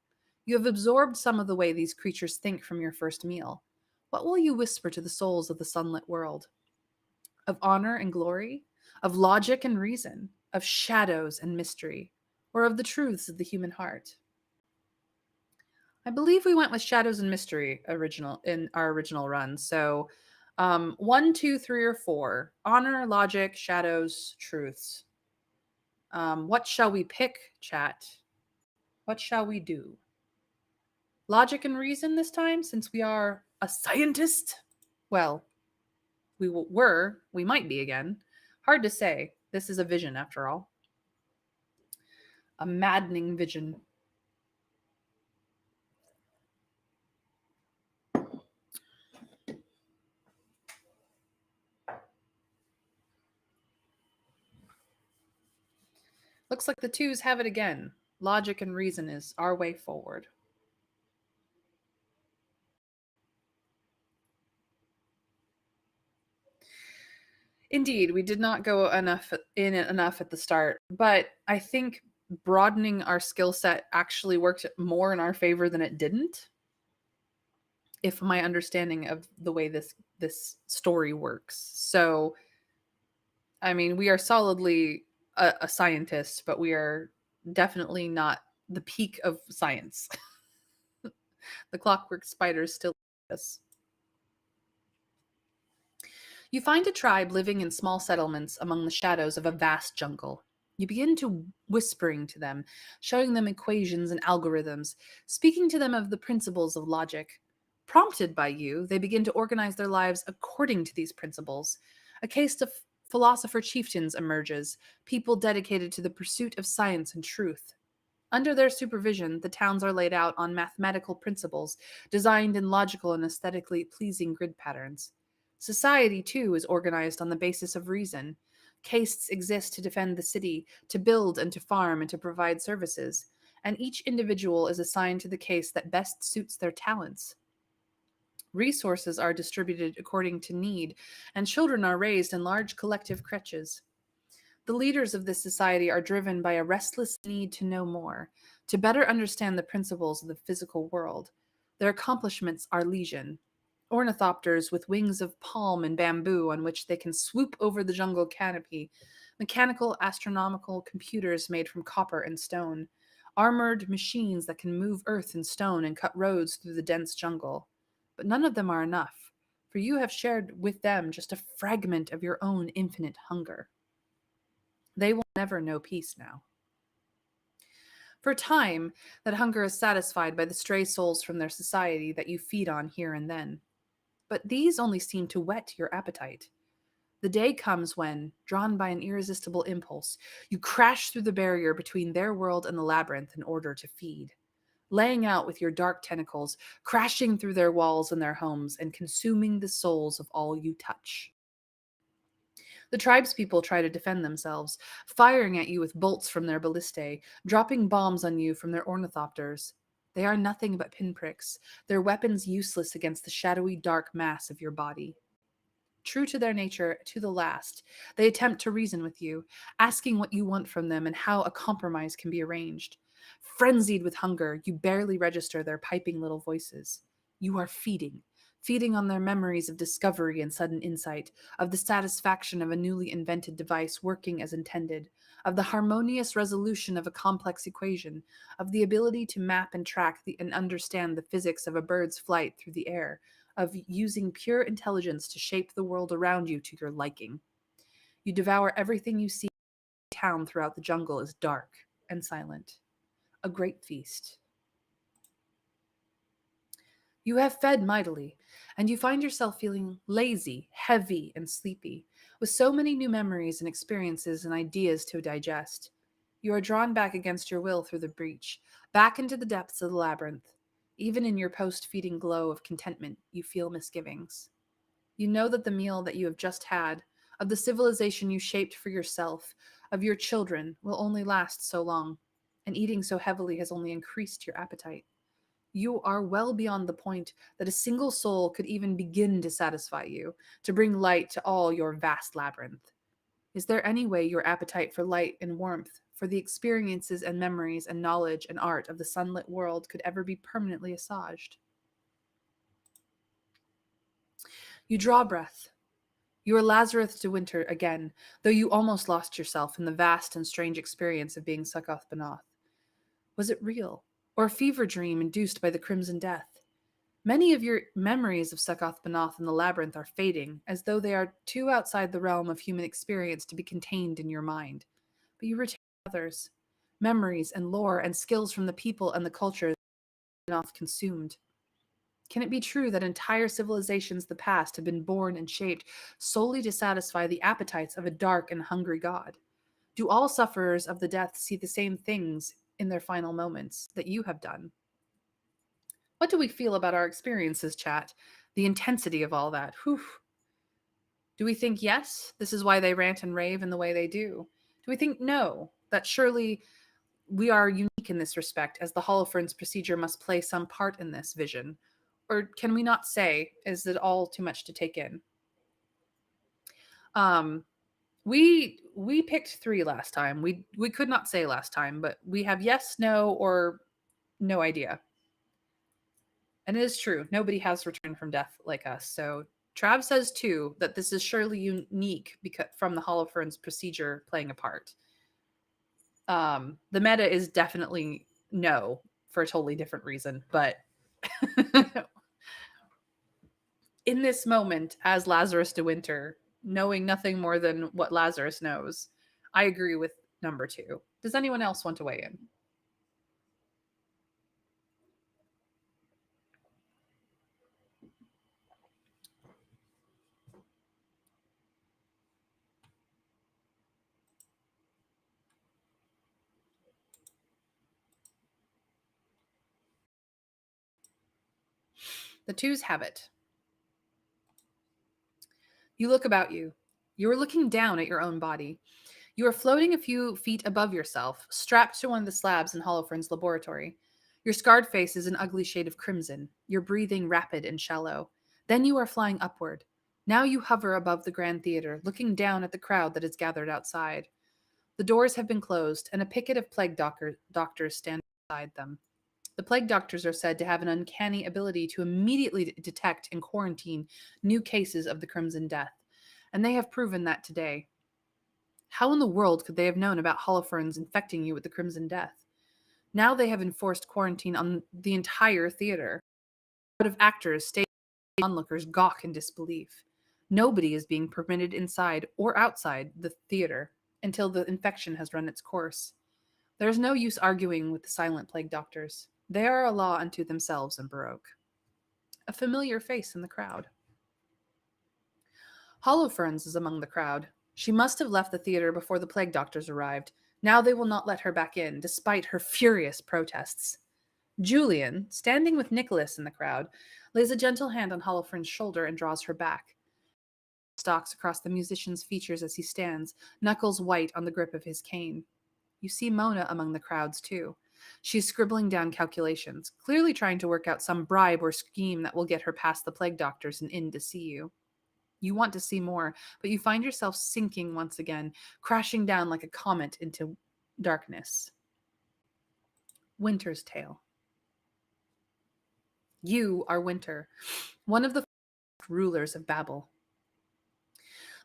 You have absorbed some of the way these creatures think from your first meal. What will you whisper to the souls of the sunlit world? Of honor and glory? Of logic and reason? Of shadows and mystery? Or of the truths of the human heart? I believe we went with Shadows and Mystery original in our original run. So, one, two, three, or four: honor, logic, shadows, truths. What shall we pick, chat? What shall we do? Logic and reason this time, since we are a scientist. Well, we might be again. Hard to say. This is a vision, after all. A maddening vision. Looks like the twos have it again. Logic and reason is our way forward. Indeed, we did not go enough at the start, but I think broadening our skill set actually worked more in our favor than it didn't. If my understanding of the way this story works. So, I mean, we are solidly a scientist, but we are definitely not the peak of science. The clockwork spiders still us. You find a tribe living in small settlements among the shadows of a vast jungle. You begin to whispering to them, showing them equations and algorithms, speaking to them of the principles of logic. Prompted by you, they begin to organize their lives according to these principles. A caste of philosopher chieftains emerges, people dedicated to the pursuit of science and truth. Under their supervision, the towns are laid out on mathematical principles, designed in logical and aesthetically pleasing grid patterns. Society, too, is organized on the basis of reason. Castes exist to defend the city, to build and to farm and to provide services, and each individual is assigned to the case that best suits their talents. Resources are distributed according to need, and children are raised in large collective creches. The leaders of this society are driven by a restless need to know more, to better understand the principles of the physical world. Their accomplishments are legion. Ornithopters with wings of palm and bamboo on which they can swoop over the jungle canopy, mechanical astronomical computers made from copper and stone, armored machines that can move earth and stone and cut roads through the dense jungle. But none of them are enough, for you have shared with them just a fragment of your own infinite hunger. They will never know peace now. For a time, that hunger is satisfied by the stray souls from their society that you feed on here and then. But these only seem to whet your appetite. The day comes when, drawn by an irresistible impulse, you crash through the barrier between their world and the labyrinth in order to feed. Laying out with your dark tentacles, crashing through their walls and their homes, and consuming the souls of all you touch. The tribespeople try to defend themselves, firing at you with bolts from their ballistae, dropping bombs on you from their ornithopters. They are nothing but pinpricks, their weapons useless against the shadowy dark mass of your body. True to their nature, to the last, they attempt to reason with you, asking what you want from them and how a compromise can be arranged. Frenzied with hunger, you barely register their piping little voices. You are feeding on their memories of discovery and sudden insight, of the satisfaction of a newly invented device working as intended, of the harmonious resolution of a complex equation, of the ability to map and track and understand the physics of a bird's flight through the air, of using pure intelligence to shape the world around you to your liking. You devour everything you see. Town throughout the jungle is dark and silent. A great feast. You have fed mightily, and you find yourself feeling lazy, heavy, and sleepy, with so many new memories and experiences and ideas to digest. You are drawn back against your will through the breach, back into the depths of the labyrinth. Even in your post feeding glow of contentment, you feel misgivings. You know that the meal that you have just had, of the civilization you shaped for yourself, of your children, will only last so long, and eating so heavily has only increased your appetite. You are well beyond the point that a single soul could even begin to satisfy you, to bring light to all your vast labyrinth. Is there any way your appetite for light and warmth, for the experiences and memories and knowledge and art of the sunlit world could ever be permanently assuaged? You draw breath. You are Lazarus de Winter again, though you almost lost yourself in the vast and strange experience of being Succoth Benoth. Was it real, or a fever dream induced by the crimson death? Many of your memories of Succoth Benoth and the labyrinth are fading, as though they are too outside the realm of human experience to be contained in your mind. But you retain others, memories and lore and skills from the people and the culture that Benoth consumed. Can it be true that entire civilizations of the past have been born and shaped solely to satisfy the appetites of a dark and hungry god? Do all sufferers of the death see the same things in their final moments that you have done? What do we feel about our experiences, chat? The intensity of all that. Whew. Do we think yes, this is why they rant and rave in the way they do? Do we think no, that surely we are unique in this respect, as the Holofernes procedure must play some part in this vision? Or can we not say, is it all too much to take in? Um, we picked three last time. We could not say last time, but we have yes, no, or no idea. And it is true. Nobody has returned from death like us. So Trav says too that this is surely unique because from the Holofernes procedure playing a part. The meta is definitely no for a totally different reason, but in this moment, as Lazarus de Winter, knowing nothing more than what Lazarus knows, I agree with number two. Does anyone else want to weigh in? The twos have it. You look about you. You are looking down at your own body. You are floating a few feet above yourself, strapped to one of the slabs in Holofern's laboratory. Your scarred face is an ugly shade of crimson, your breathing rapid and shallow. Then you are flying upward. Now you hover above the Grand Theater, looking down at the crowd that is gathered outside. The doors have been closed, and a picket of plague doctors stand beside them. The plague doctors are said to have an uncanny ability to immediately detect and quarantine new cases of the Crimson Death, and they have proven that today. How in the world could they have known about Holofernes infecting you with the Crimson Death? Now they have enforced quarantine on the entire theater. A crowd of actors, stage onlookers gawk in disbelief. Nobody is being permitted inside or outside the theater until the infection has run its course. There is no use arguing with the silent plague doctors. They are a law unto themselves in Baroque. A familiar face in the crowd. Holofernes is among the crowd. She must have left the theater before the plague doctors arrived. Now they will not let her back in, despite her furious protests. Julian, standing with Nicholas in the crowd, lays a gentle hand on Holofernes' shoulder and draws her back. Stalks across the musician's features as he stands, knuckles white on the grip of his cane. You see Mona among the crowds, too. She's scribbling down calculations, clearly trying to work out some bribe or scheme that will get her past the plague doctors and in to see you. You want to see more, but you find yourself sinking once again, crashing down like a comet into darkness. Winter's Tale. You are Winter, one of the rulers of Babel.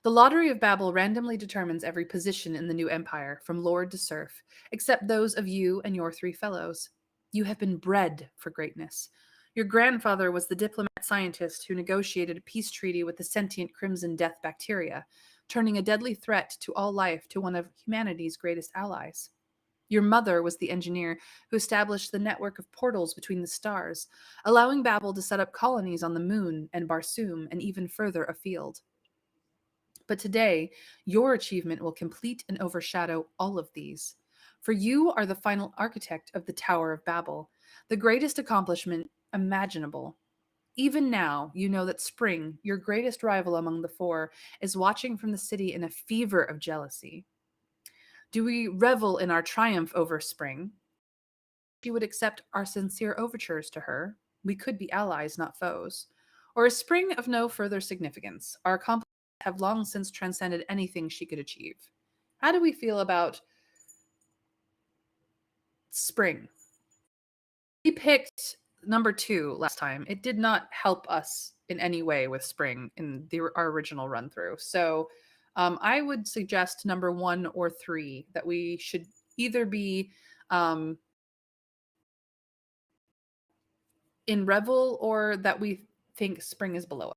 The lottery of Babel randomly determines every position in the new empire, from lord to serf, except those of you and your three fellows. You have been bred for greatness. Your grandfather was the diplomat scientist who negotiated a peace treaty with the sentient crimson death bacteria, turning a deadly threat to all life to one of humanity's greatest allies. Your mother was the engineer who established the network of portals between the stars, allowing Babel to set up colonies on the moon and Barsoom and even further afield. But today, your achievement will complete and overshadow all of these. For you are the final architect of the Tower of Babel, the greatest accomplishment imaginable. Even now, you know that Spring, your greatest rival among the four, is watching from the city in a fever of jealousy. Do we revel in our triumph over Spring? She would accept our sincere overtures to her. We could be allies, not foes. Or is Spring of no further significance? Our accomplishments have long since transcended anything she could achieve. How do we feel about Spring? We picked number 2 last time. It did not help us in any way with Spring in our original run through. So I would suggest number 1 or 3 that we should either be um, in Revel or that we think Spring is below us.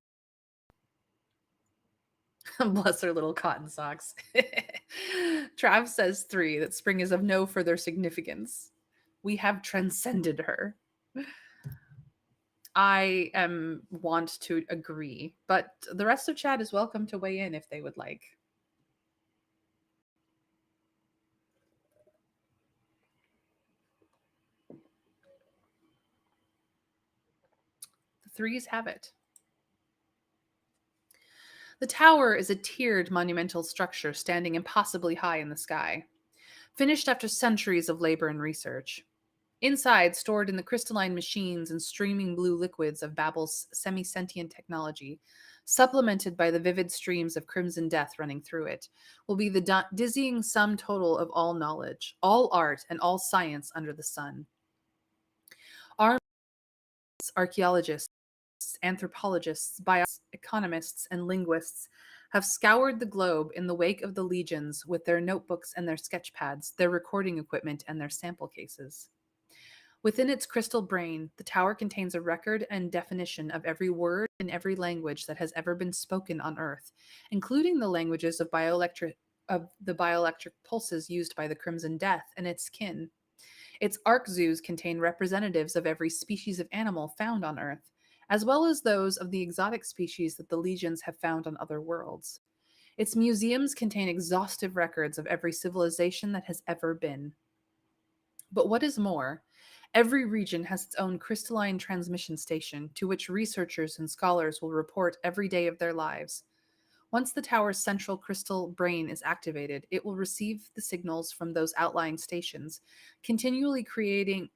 Bless her little cotton socks. Trav says 3, that Spring is of no further significance. We have transcended her. I want to agree, but the rest of chat is welcome to weigh in if they would like. The threes have it. The tower is a tiered monumental structure standing impossibly high in the sky, finished after centuries of labor and research. Inside, stored in the crystalline machines and streaming blue liquids of Babel's semi sentient technology, supplemented by the vivid streams of crimson death running through it, will be the dizzying sum total of all knowledge, all art, and all science under the sun. Our archaeologists, anthropologists, economists, and linguists have scoured the globe in the wake of the legions with their notebooks and their sketch pads, their recording equipment, and their sample cases. Within its crystal brain, the tower contains a record and definition of every word in every language that has ever been spoken on Earth, including the languages of the bioelectric pulses used by the Crimson Death and its kin. Its arc zoos contain representatives of every species of animal found on Earth, as well as those of the exotic species that the legions have found on other worlds. Its museums contain exhaustive records of every civilization that has ever been. But what is more, every region has its own crystalline transmission station to which researchers and scholars will report every day of their lives. Once the tower's central crystal brain is activated, it will receive the signals from those outlying stations, continually updating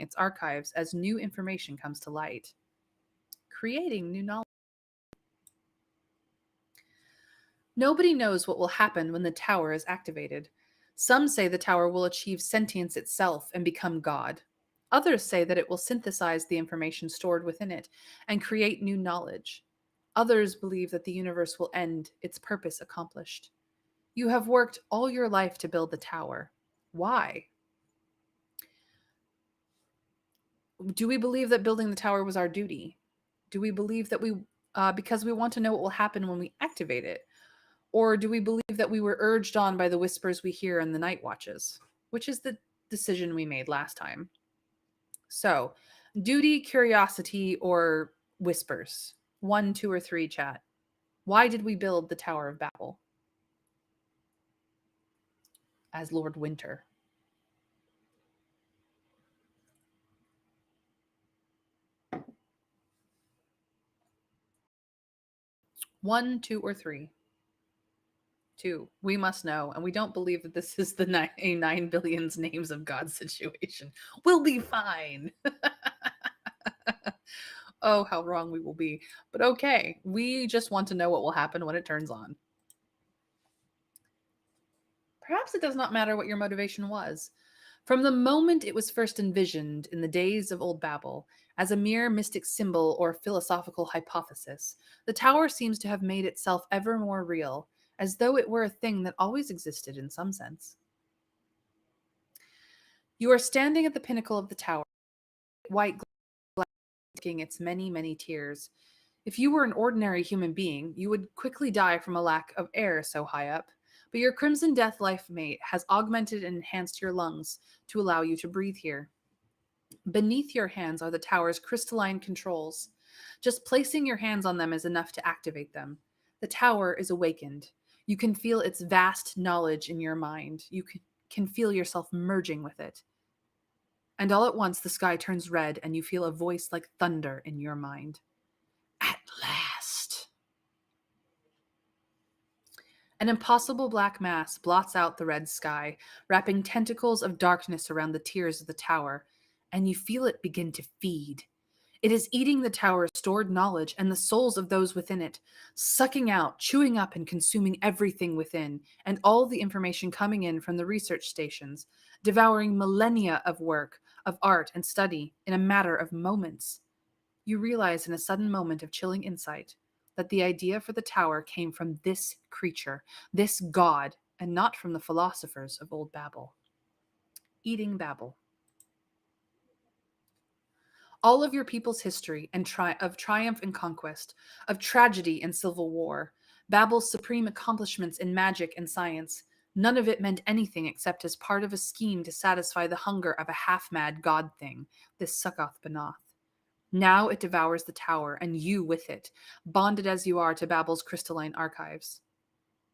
its archives as new information comes to light, creating new knowledge. Nobody knows what will happen when the tower is activated. Some say the tower will achieve sentience itself and become God. Others say that it will synthesize the information stored within it and create new knowledge. Others believe that the universe will end, its purpose accomplished. You have worked all your life to build the tower. Why? Do we believe that building the tower was our duty? Do we believe that because we want to know what will happen when we activate it? Or do we believe that we were urged on by the whispers we hear in the night watches? Which is the decision we made last time. So, duty, curiosity, or whispers? 1, 2, or 3, chat. Why did we build the Tower of Babel? As Lord Winter. One, two, or three? 2. We must know, and we don't believe that this is the 9 billions names of God situation. We'll be fine. Oh, how wrong we will be. But okay, we just want to know what will happen when it turns on. Perhaps it does not matter what your motivation was. From the moment it was first envisioned in the days of Old Babel as a mere mystic symbol or philosophical hypothesis, the tower seems to have made itself ever more real, as though it were a thing that always existed in some sense. You are standing at the pinnacle of the tower, white glass blinking its many, many tiers. If you were an ordinary human being, you would quickly die from a lack of air so high up. But your Crimson Death life mate has augmented and enhanced your lungs to allow you to breathe here. Beneath your hands are the tower's crystalline controls. Just placing your hands on them is enough to activate them. The tower is awakened. You can feel its vast knowledge in your mind. You can feel yourself merging with it. And all at once, the sky turns red, and you feel a voice like thunder in your mind. At last. An impossible black mass blots out the red sky, wrapping tentacles of darkness around the tiers of the tower, and you feel it begin to feed. It is eating the tower's stored knowledge and the souls of those within it, sucking out, chewing up, and consuming everything within, and all the information coming in from the research stations, devouring millennia of work, of art and study in a matter of moments. You realize in a sudden moment of chilling insight that the idea for the tower came from this creature, this god, and not from the philosophers of old Babel. Eating Babel. All of your people's history and of triumph and conquest, of tragedy and civil war, Babel's supreme accomplishments in magic and science, none of it meant anything except as part of a scheme to satisfy the hunger of a half-mad god thing, this Succoth Benoth. Now it devours the tower, and you with it, bonded as you are to Babel's crystalline archives.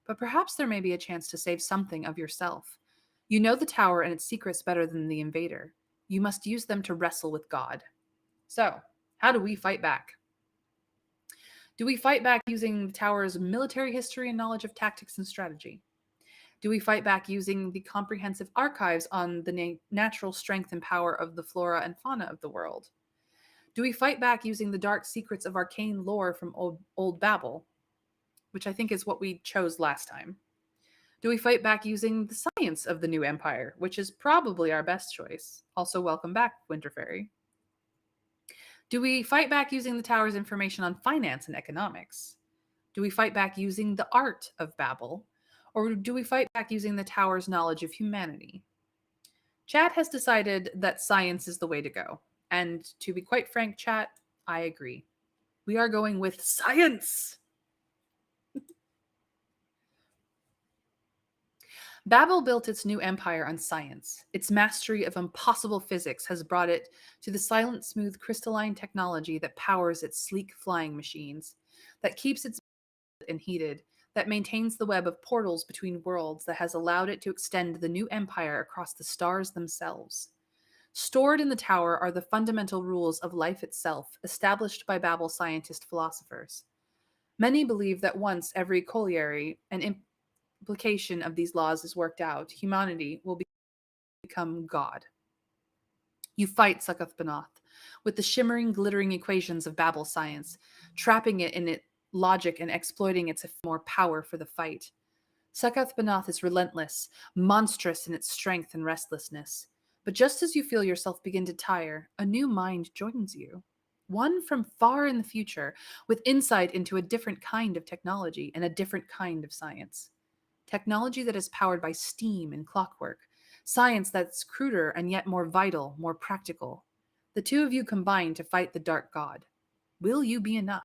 But perhaps there may be a chance to save something of yourself. You know the tower and its secrets better than the invader. You must use them to wrestle with God. So, how do we fight back? Do we fight back using the tower's military history and knowledge of tactics and strategy? Do we fight back using the comprehensive archives on the natural strength and power of the flora and fauna of the world? Do we fight back using the dark secrets of arcane lore from old Babel, which I think is what we chose last time? Do we fight back using the science of the new empire, which is probably our best choice? Also, welcome back, Winter Fairy. Do we fight back using the tower's information on finance and economics? Do we fight back using the art of Babel? Or do we fight back using the tower's knowledge of humanity? Chat has decided that science is the way to go. And to be quite frank, chat, I agree. We are going with science. Babel built its new empire on science. Its mastery of impossible physics has brought it to the silent, smooth, crystalline technology that powers its sleek flying machines, that keeps its and heated, that maintains the web of portals between worlds that has allowed it to extend the new empire across the stars themselves. Stored in the tower are the fundamental rules of life itself, established by Babel scientist philosophers. Many believe that once every colliery and implication of these laws is worked out, humanity will become God. You fight Succoth Benoth with the shimmering, glittering equations of Babel science, trapping it in its logic and exploiting its more power for the fight. Succoth Benoth is relentless, monstrous in its strength and restlessness. But just as you feel yourself begin to tire, a new mind joins you. One from far in the future, with insight into a different kind of technology and a different kind of science. Technology that is powered by steam and clockwork. Science that's cruder and yet more vital, more practical. The two of you combine to fight the dark god. Will you be enough?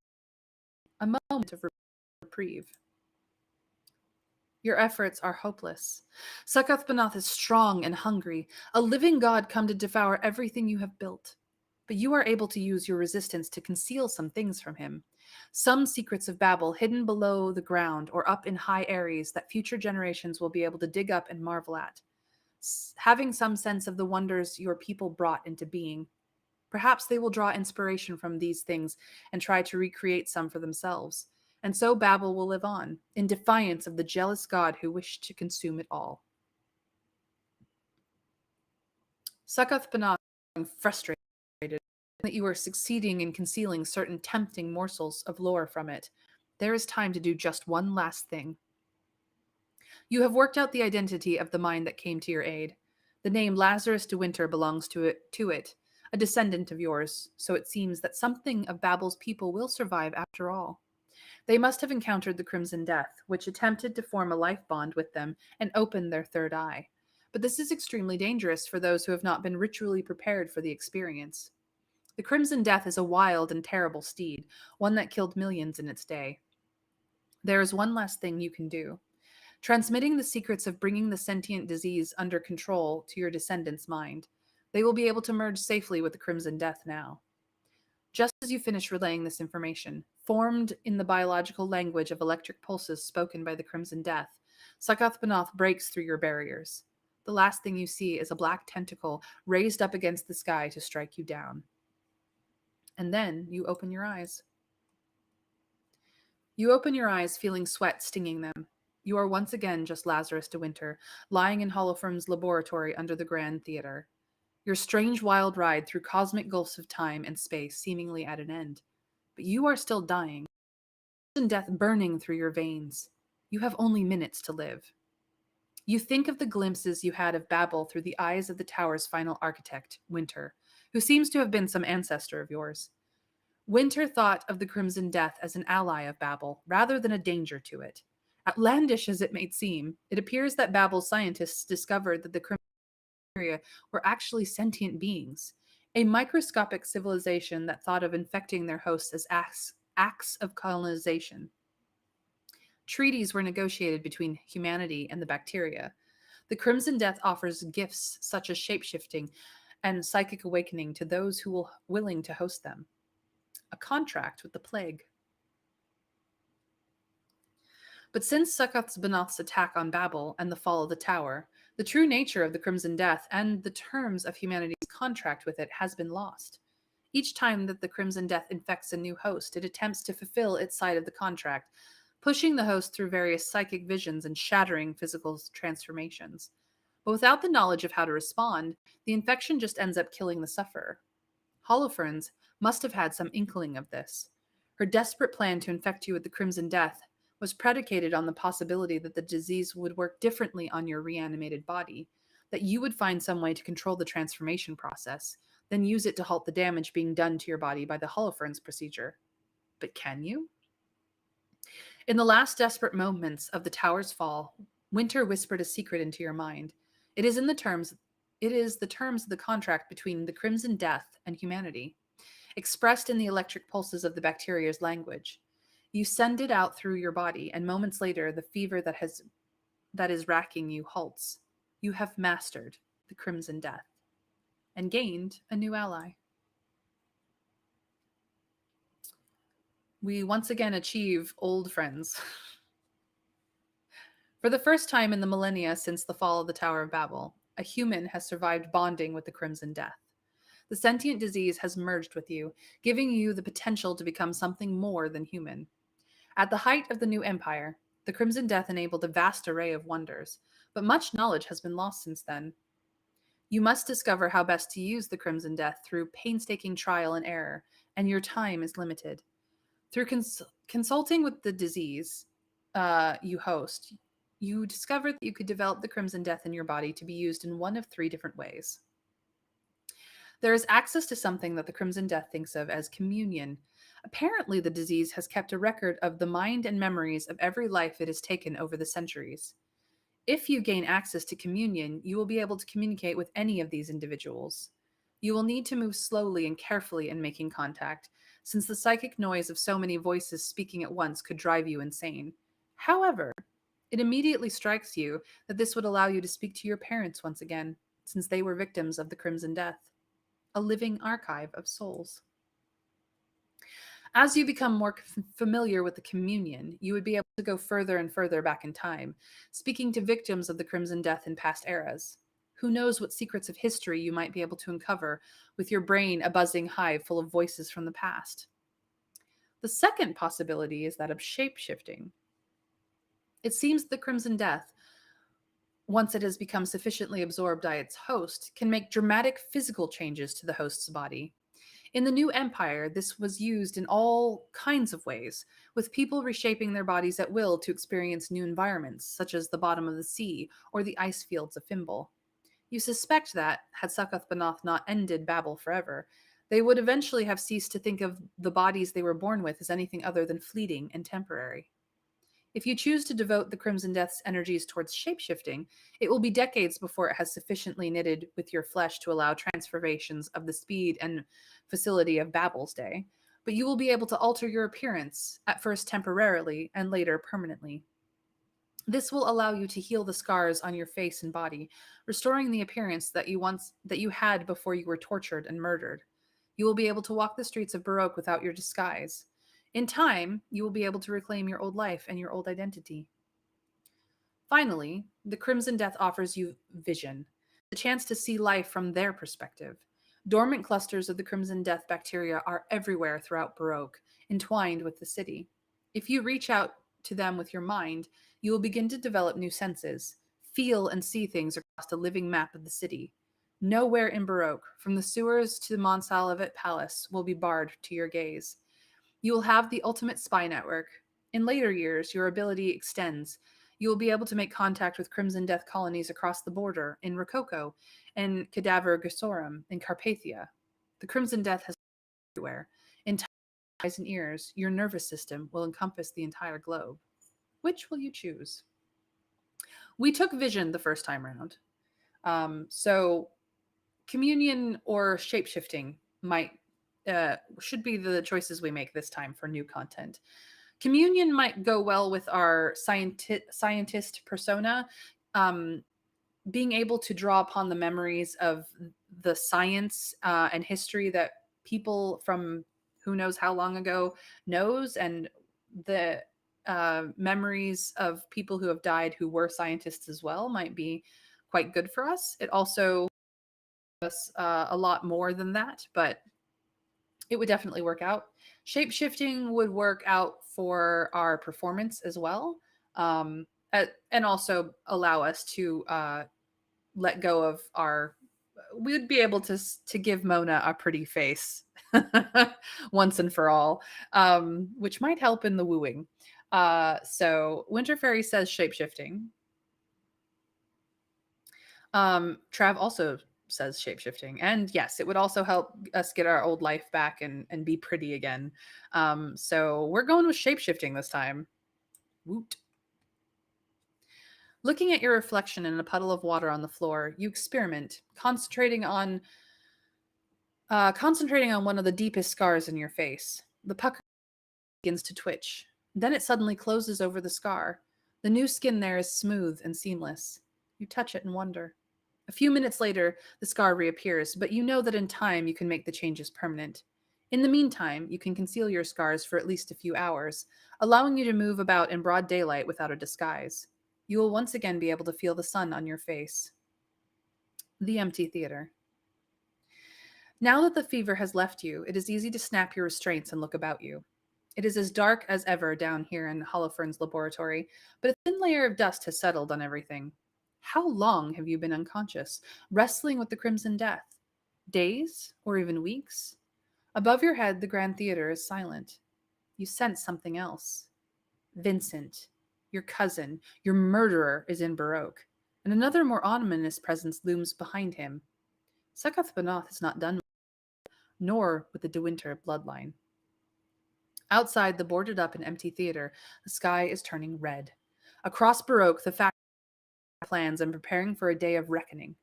A moment of reprieve. Your efforts are hopeless. Succoth Benoth is strong and hungry, a living god come to devour everything you have built. But you are able to use your resistance to conceal some things from him. Some secrets of Babel hidden below the ground or up in high areas that future generations will be able to dig up and marvel at. Having some sense of the wonders your people brought into being. Perhaps they will draw inspiration from these things and try to recreate some for themselves. And so Babel will live on, in defiance of the jealous god who wished to consume it all. Succoth Benoth, frustrated that you are succeeding in concealing certain tempting morsels of lore from it, there is time to do just one last thing. You have worked out the identity of the mind that came to your aid. The name Lazarus de Winter belongs to it, a descendant of yours, so it seems that something of Babel's people will survive after all. They must have encountered the Crimson Death, which attempted to form a life bond with them and open their third eye. But this is extremely dangerous for those who have not been ritually prepared for the experience. The Crimson Death is a wild and terrible steed, one that killed millions in its day. There is one last thing you can do. Transmitting the secrets of bringing the sentient disease under control to your descendants' mind. They will be able to merge safely with the Crimson Death now. Just as you finish relaying this information, formed in the biological language of electric pulses spoken by the Crimson Death, Sakath Banath breaks through your barriers. The last thing you see is a black tentacle raised up against the sky to strike you down. And then you open your eyes. You open your eyes, feeling sweat stinging them. You are once again just Lazarus de Winter, lying in Holofernes' laboratory under the Grand Theater. Your strange wild ride through cosmic gulfs of time and space seemingly at an end. But you are still dying, and death burning through your veins. You have only minutes to live. You think of the glimpses you had of Babel through the eyes of the tower's final architect, Winter, who seems to have been some ancestor of yours. Winter thought of the Crimson Death as an ally of Babel, rather than a danger to it. Outlandish as it may seem, it appears that Babel's scientists discovered that the Crimson area were actually sentient beings, a microscopic civilization that thought of infecting their hosts as acts of colonization. Treaties were negotiated between humanity and the bacteria. The Crimson Death offers gifts such as shapeshifting and psychic awakening to those who will willing to host them. A contract with the plague. But since Succoth-Benoth's attack on Babel and the fall of the tower, the true nature of the Crimson Death and the terms of humanity's contract with it has been lost. Each time that the Crimson Death infects a new host, it attempts to fulfill its side of the contract, pushing the host through various psychic visions and shattering physical transformations. But without the knowledge of how to respond, the infection just ends up killing the sufferer. Holofernes must have had some inkling of this. Her desperate plan to infect you with the Crimson Death was predicated on the possibility that the disease would work differently on your reanimated body, that you would find some way to control the transformation process, then use it to halt the damage being done to your body by the Holofernes procedure. But can you? In the last desperate moments of the tower's fall, Winter whispered a secret into your mind. It is the terms of the contract between the Crimson Death and humanity, expressed in the electric pulses of the bacteria's language. You send it out through your body, and moments later, the fever that is racking you halts. You have mastered the Crimson Death and gained a new ally. We once again achieve old friends. For the first time in the millennia since the fall of the Tower of Babel, a human has survived bonding with the Crimson Death. The sentient disease has merged with you, giving you the potential to become something more than human. At the height of the new empire, the Crimson Death enabled a vast array of wonders, but much knowledge has been lost since then. You must discover how best to use the Crimson Death through painstaking trial and error, and your time is limited. Through consulting with the disease you host, you discovered that you could develop the Crimson Death in your body to be used in one of three different ways. There is access to something that the Crimson Death thinks of as communion. Apparently, the disease has kept a record of the mind and memories of every life it has taken over the centuries. If you gain access to communion, you will be able to communicate with any of these individuals. You will need to move slowly and carefully in making contact, since the psychic noise of so many voices speaking at once could drive you insane. However, it immediately strikes you that this would allow you to speak to your parents once again, since they were victims of the Crimson Death. A living archive of souls. As you become more familiar with the communion, you would be able to go further and further back in time, speaking to victims of the Crimson Death in past eras. Who knows what secrets of history you might be able to uncover, with your brain a buzzing hive full of voices from the past. The second possibility is that of shape-shifting. It seems the Crimson Death, once it has become sufficiently absorbed by its host, can make dramatic physical changes to the host's body. In the new empire, this was used in all kinds of ways, with people reshaping their bodies at will to experience new environments, such as the bottom of the sea or the ice fields of Fimbul. You suspect that, had Succoth Benoth not ended Babel forever, they would eventually have ceased to think of the bodies they were born with as anything other than fleeting and temporary. If you choose to devote the Crimson Death's energies towards shapeshifting, it will be decades before it has sufficiently knitted with your flesh to allow transformations of the speed and facility of Babel's day. But you will be able to alter your appearance, at first temporarily and later permanently. This will allow you to heal the scars on your face and body, restoring the appearance that you had before you were tortured and murdered. You will be able to walk the streets of Baroque without your disguise. In time, you will be able to reclaim your old life and your old identity. Finally, the Crimson Death offers you vision, the chance to see life from their perspective. Dormant clusters of the Crimson Death bacteria are everywhere throughout Baroque, entwined with the city. If you reach out to them with your mind, you will begin to develop new senses, feel and see things across a living map of the city. Nowhere in Baroque, from the sewers to the Montsalvet Palace, will be barred to your gaze. You will have the ultimate spy network. In later years, your ability extends. You will be able to make contact with Crimson Death colonies across the border in Rococo and Cadaver Gessorum in Carpathia. The Crimson Death has everywhere. In eyes and ears, your nervous system will encompass the entire globe. Which will you choose? We took vision the first time around. So communion or shapeshifting might should be the choices we make this time for new content. Communion might go well with our scientist persona. Being able to draw upon the memories of the science and history that people from who knows how long ago knows, and the memories of people who have died who were scientists as well might be quite good for us. It also us a lot more than that, but it would definitely work out. Shape shifting would work out for our performance as well, and also allow us to let go of our. We would be able to give Mona a pretty face once and for all, which might help in the wooing. So Winter Fairy says shape shifting. Trav also says shapeshifting. And yes, it would also help us get our old life back and be pretty again. So we're going with shapeshifting this time. Woot. Looking at your reflection in a puddle of water on the floor, you experiment, concentrating on one of the deepest scars in your face. The pucker begins to twitch. Then it suddenly closes over the scar. The new skin there is smooth and seamless. You touch it and wonder. A few minutes later, the scar reappears, but you know that in time you can make the changes permanent. In the meantime, you can conceal your scars for at least a few hours, allowing you to move about in broad daylight without a disguise. You will once again be able to feel the sun on your face. The empty theater. Now that the fever has left you, it is easy to snap your restraints and look about you. It is as dark as ever down here in Holofern's laboratory, but a thin layer of dust has settled on everything. How long have you been unconscious, wrestling with the Crimson Death? Days or even weeks? Above your head, the Grand Theater is silent. You sense something else. Vincent, your cousin, your murderer, is in Baroque, and another more ominous presence looms behind him. Succoth Benoth is not done, nor with the De Winter bloodline. Outside the boarded up and empty theater, the sky is turning red. Across Baroque, the fact plans and preparing for a day of reckoning.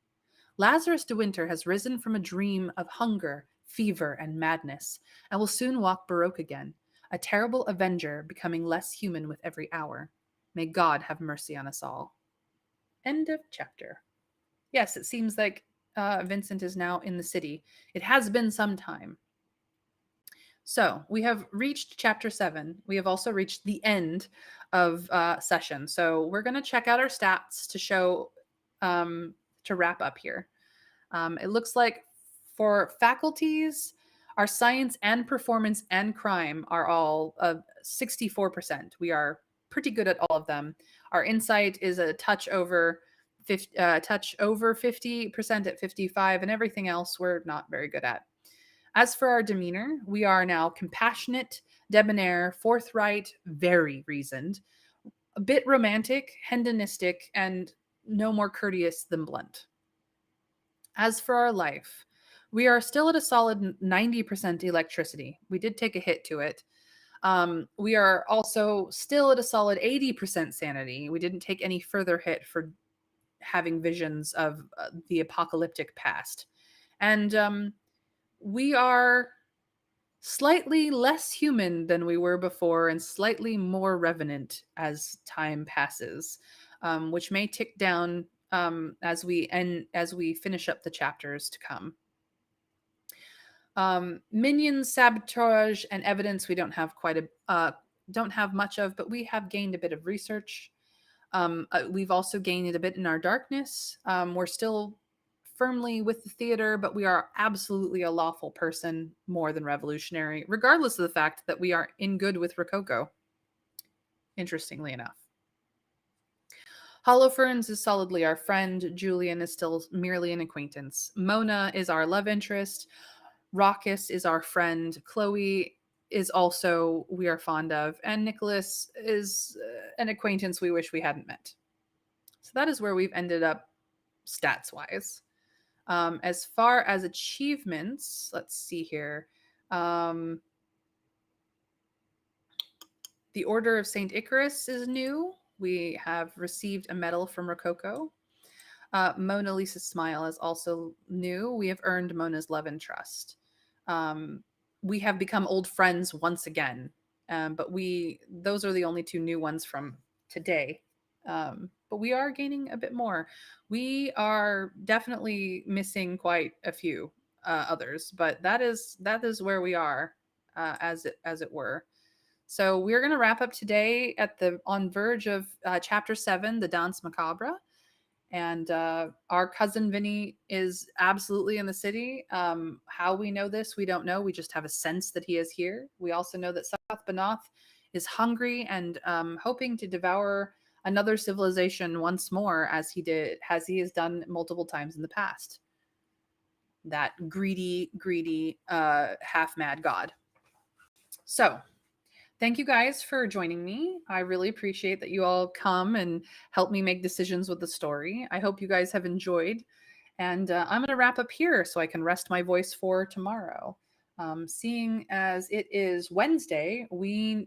Lazarus de Winter has risen from a dream of hunger, fever, and madness, and will soon walk Baroque again, a terrible avenger becoming less human with every hour. May God have mercy on us all. End of chapter. Yes, it seems like Vincent is now in the city. It has been some time. So we have reached chapter 7. We have also reached the end of session. So we're going to check out our stats to show, to wrap up here. It looks like for faculties, our science and performance and crime are all 64%. We are pretty good at all of them. Our insight is a touch over 50% at 55, and everything else we're not very good at. As for our demeanor, we are now compassionate, debonair, forthright, very reasoned, a bit romantic, hedonistic, and no more courteous than blunt. As for our life, we are still at a solid 90% electricity. We did take a hit to it. We are also still at a solid 80% sanity. We didn't take any further hit for having visions of the apocalyptic past. And we are slightly less human than we were before and slightly more revenant as time passes, which may tick down as we finish up the chapters to come. Minions, sabotage, and evidence we don't have don't have much of, but we have gained a bit of research. We've also gained a bit in our darkness. We're still firmly with the theater, but we are absolutely a lawful person more than revolutionary, regardless of the fact that we are in good with Rococo, interestingly enough. Holofernes is solidly our friend. Julian is still merely an acquaintance. Mona is our love interest. Raucus is our friend. Chloe is also we are fond of. And Nicholas is an acquaintance we wish we hadn't met. So that is where we've ended up stats-wise. As far as achievements, let's see here. The Order of St. Icarus is new. We have received a medal from Rococo. Mona Lisa's Smile is also new. We have earned Mona's love and trust. We have become old friends once again, but those are the only two new ones from today. But we are gaining a bit more. We are definitely missing quite a few others, but that is where we are, as it were. So we're going to wrap up today on verge of chapter 7, the Danse Macabre. And our cousin Vinny is absolutely in the city. How we know this, we don't know. We just have a sense that he is here. We also know that South Banoth is hungry and hoping to devour another civilization once more, as he has done multiple times in the past. That greedy, half-mad god. So, thank you guys for joining me. I really appreciate that you all come and help me make decisions with the story. I hope you guys have enjoyed. And I'm going to wrap up here so I can rest my voice for tomorrow. Seeing as it is Wednesday,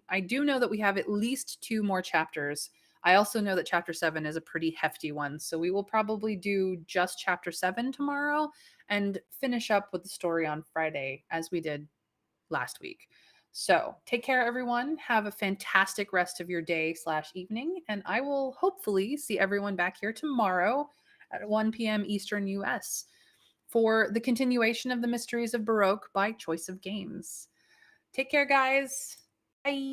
I do know that we have at least 2 more chapters. I also know that chapter 7 is a pretty hefty one. So we will probably do just chapter 7 tomorrow and finish up with the story on Friday as we did last week. So take care, everyone. Have a fantastic rest of your day/evening. And I will hopefully see everyone back here tomorrow at 1 p.m. Eastern US for the continuation of the Mysteries of Baroque by Choice of Games. Take care, guys. Bye.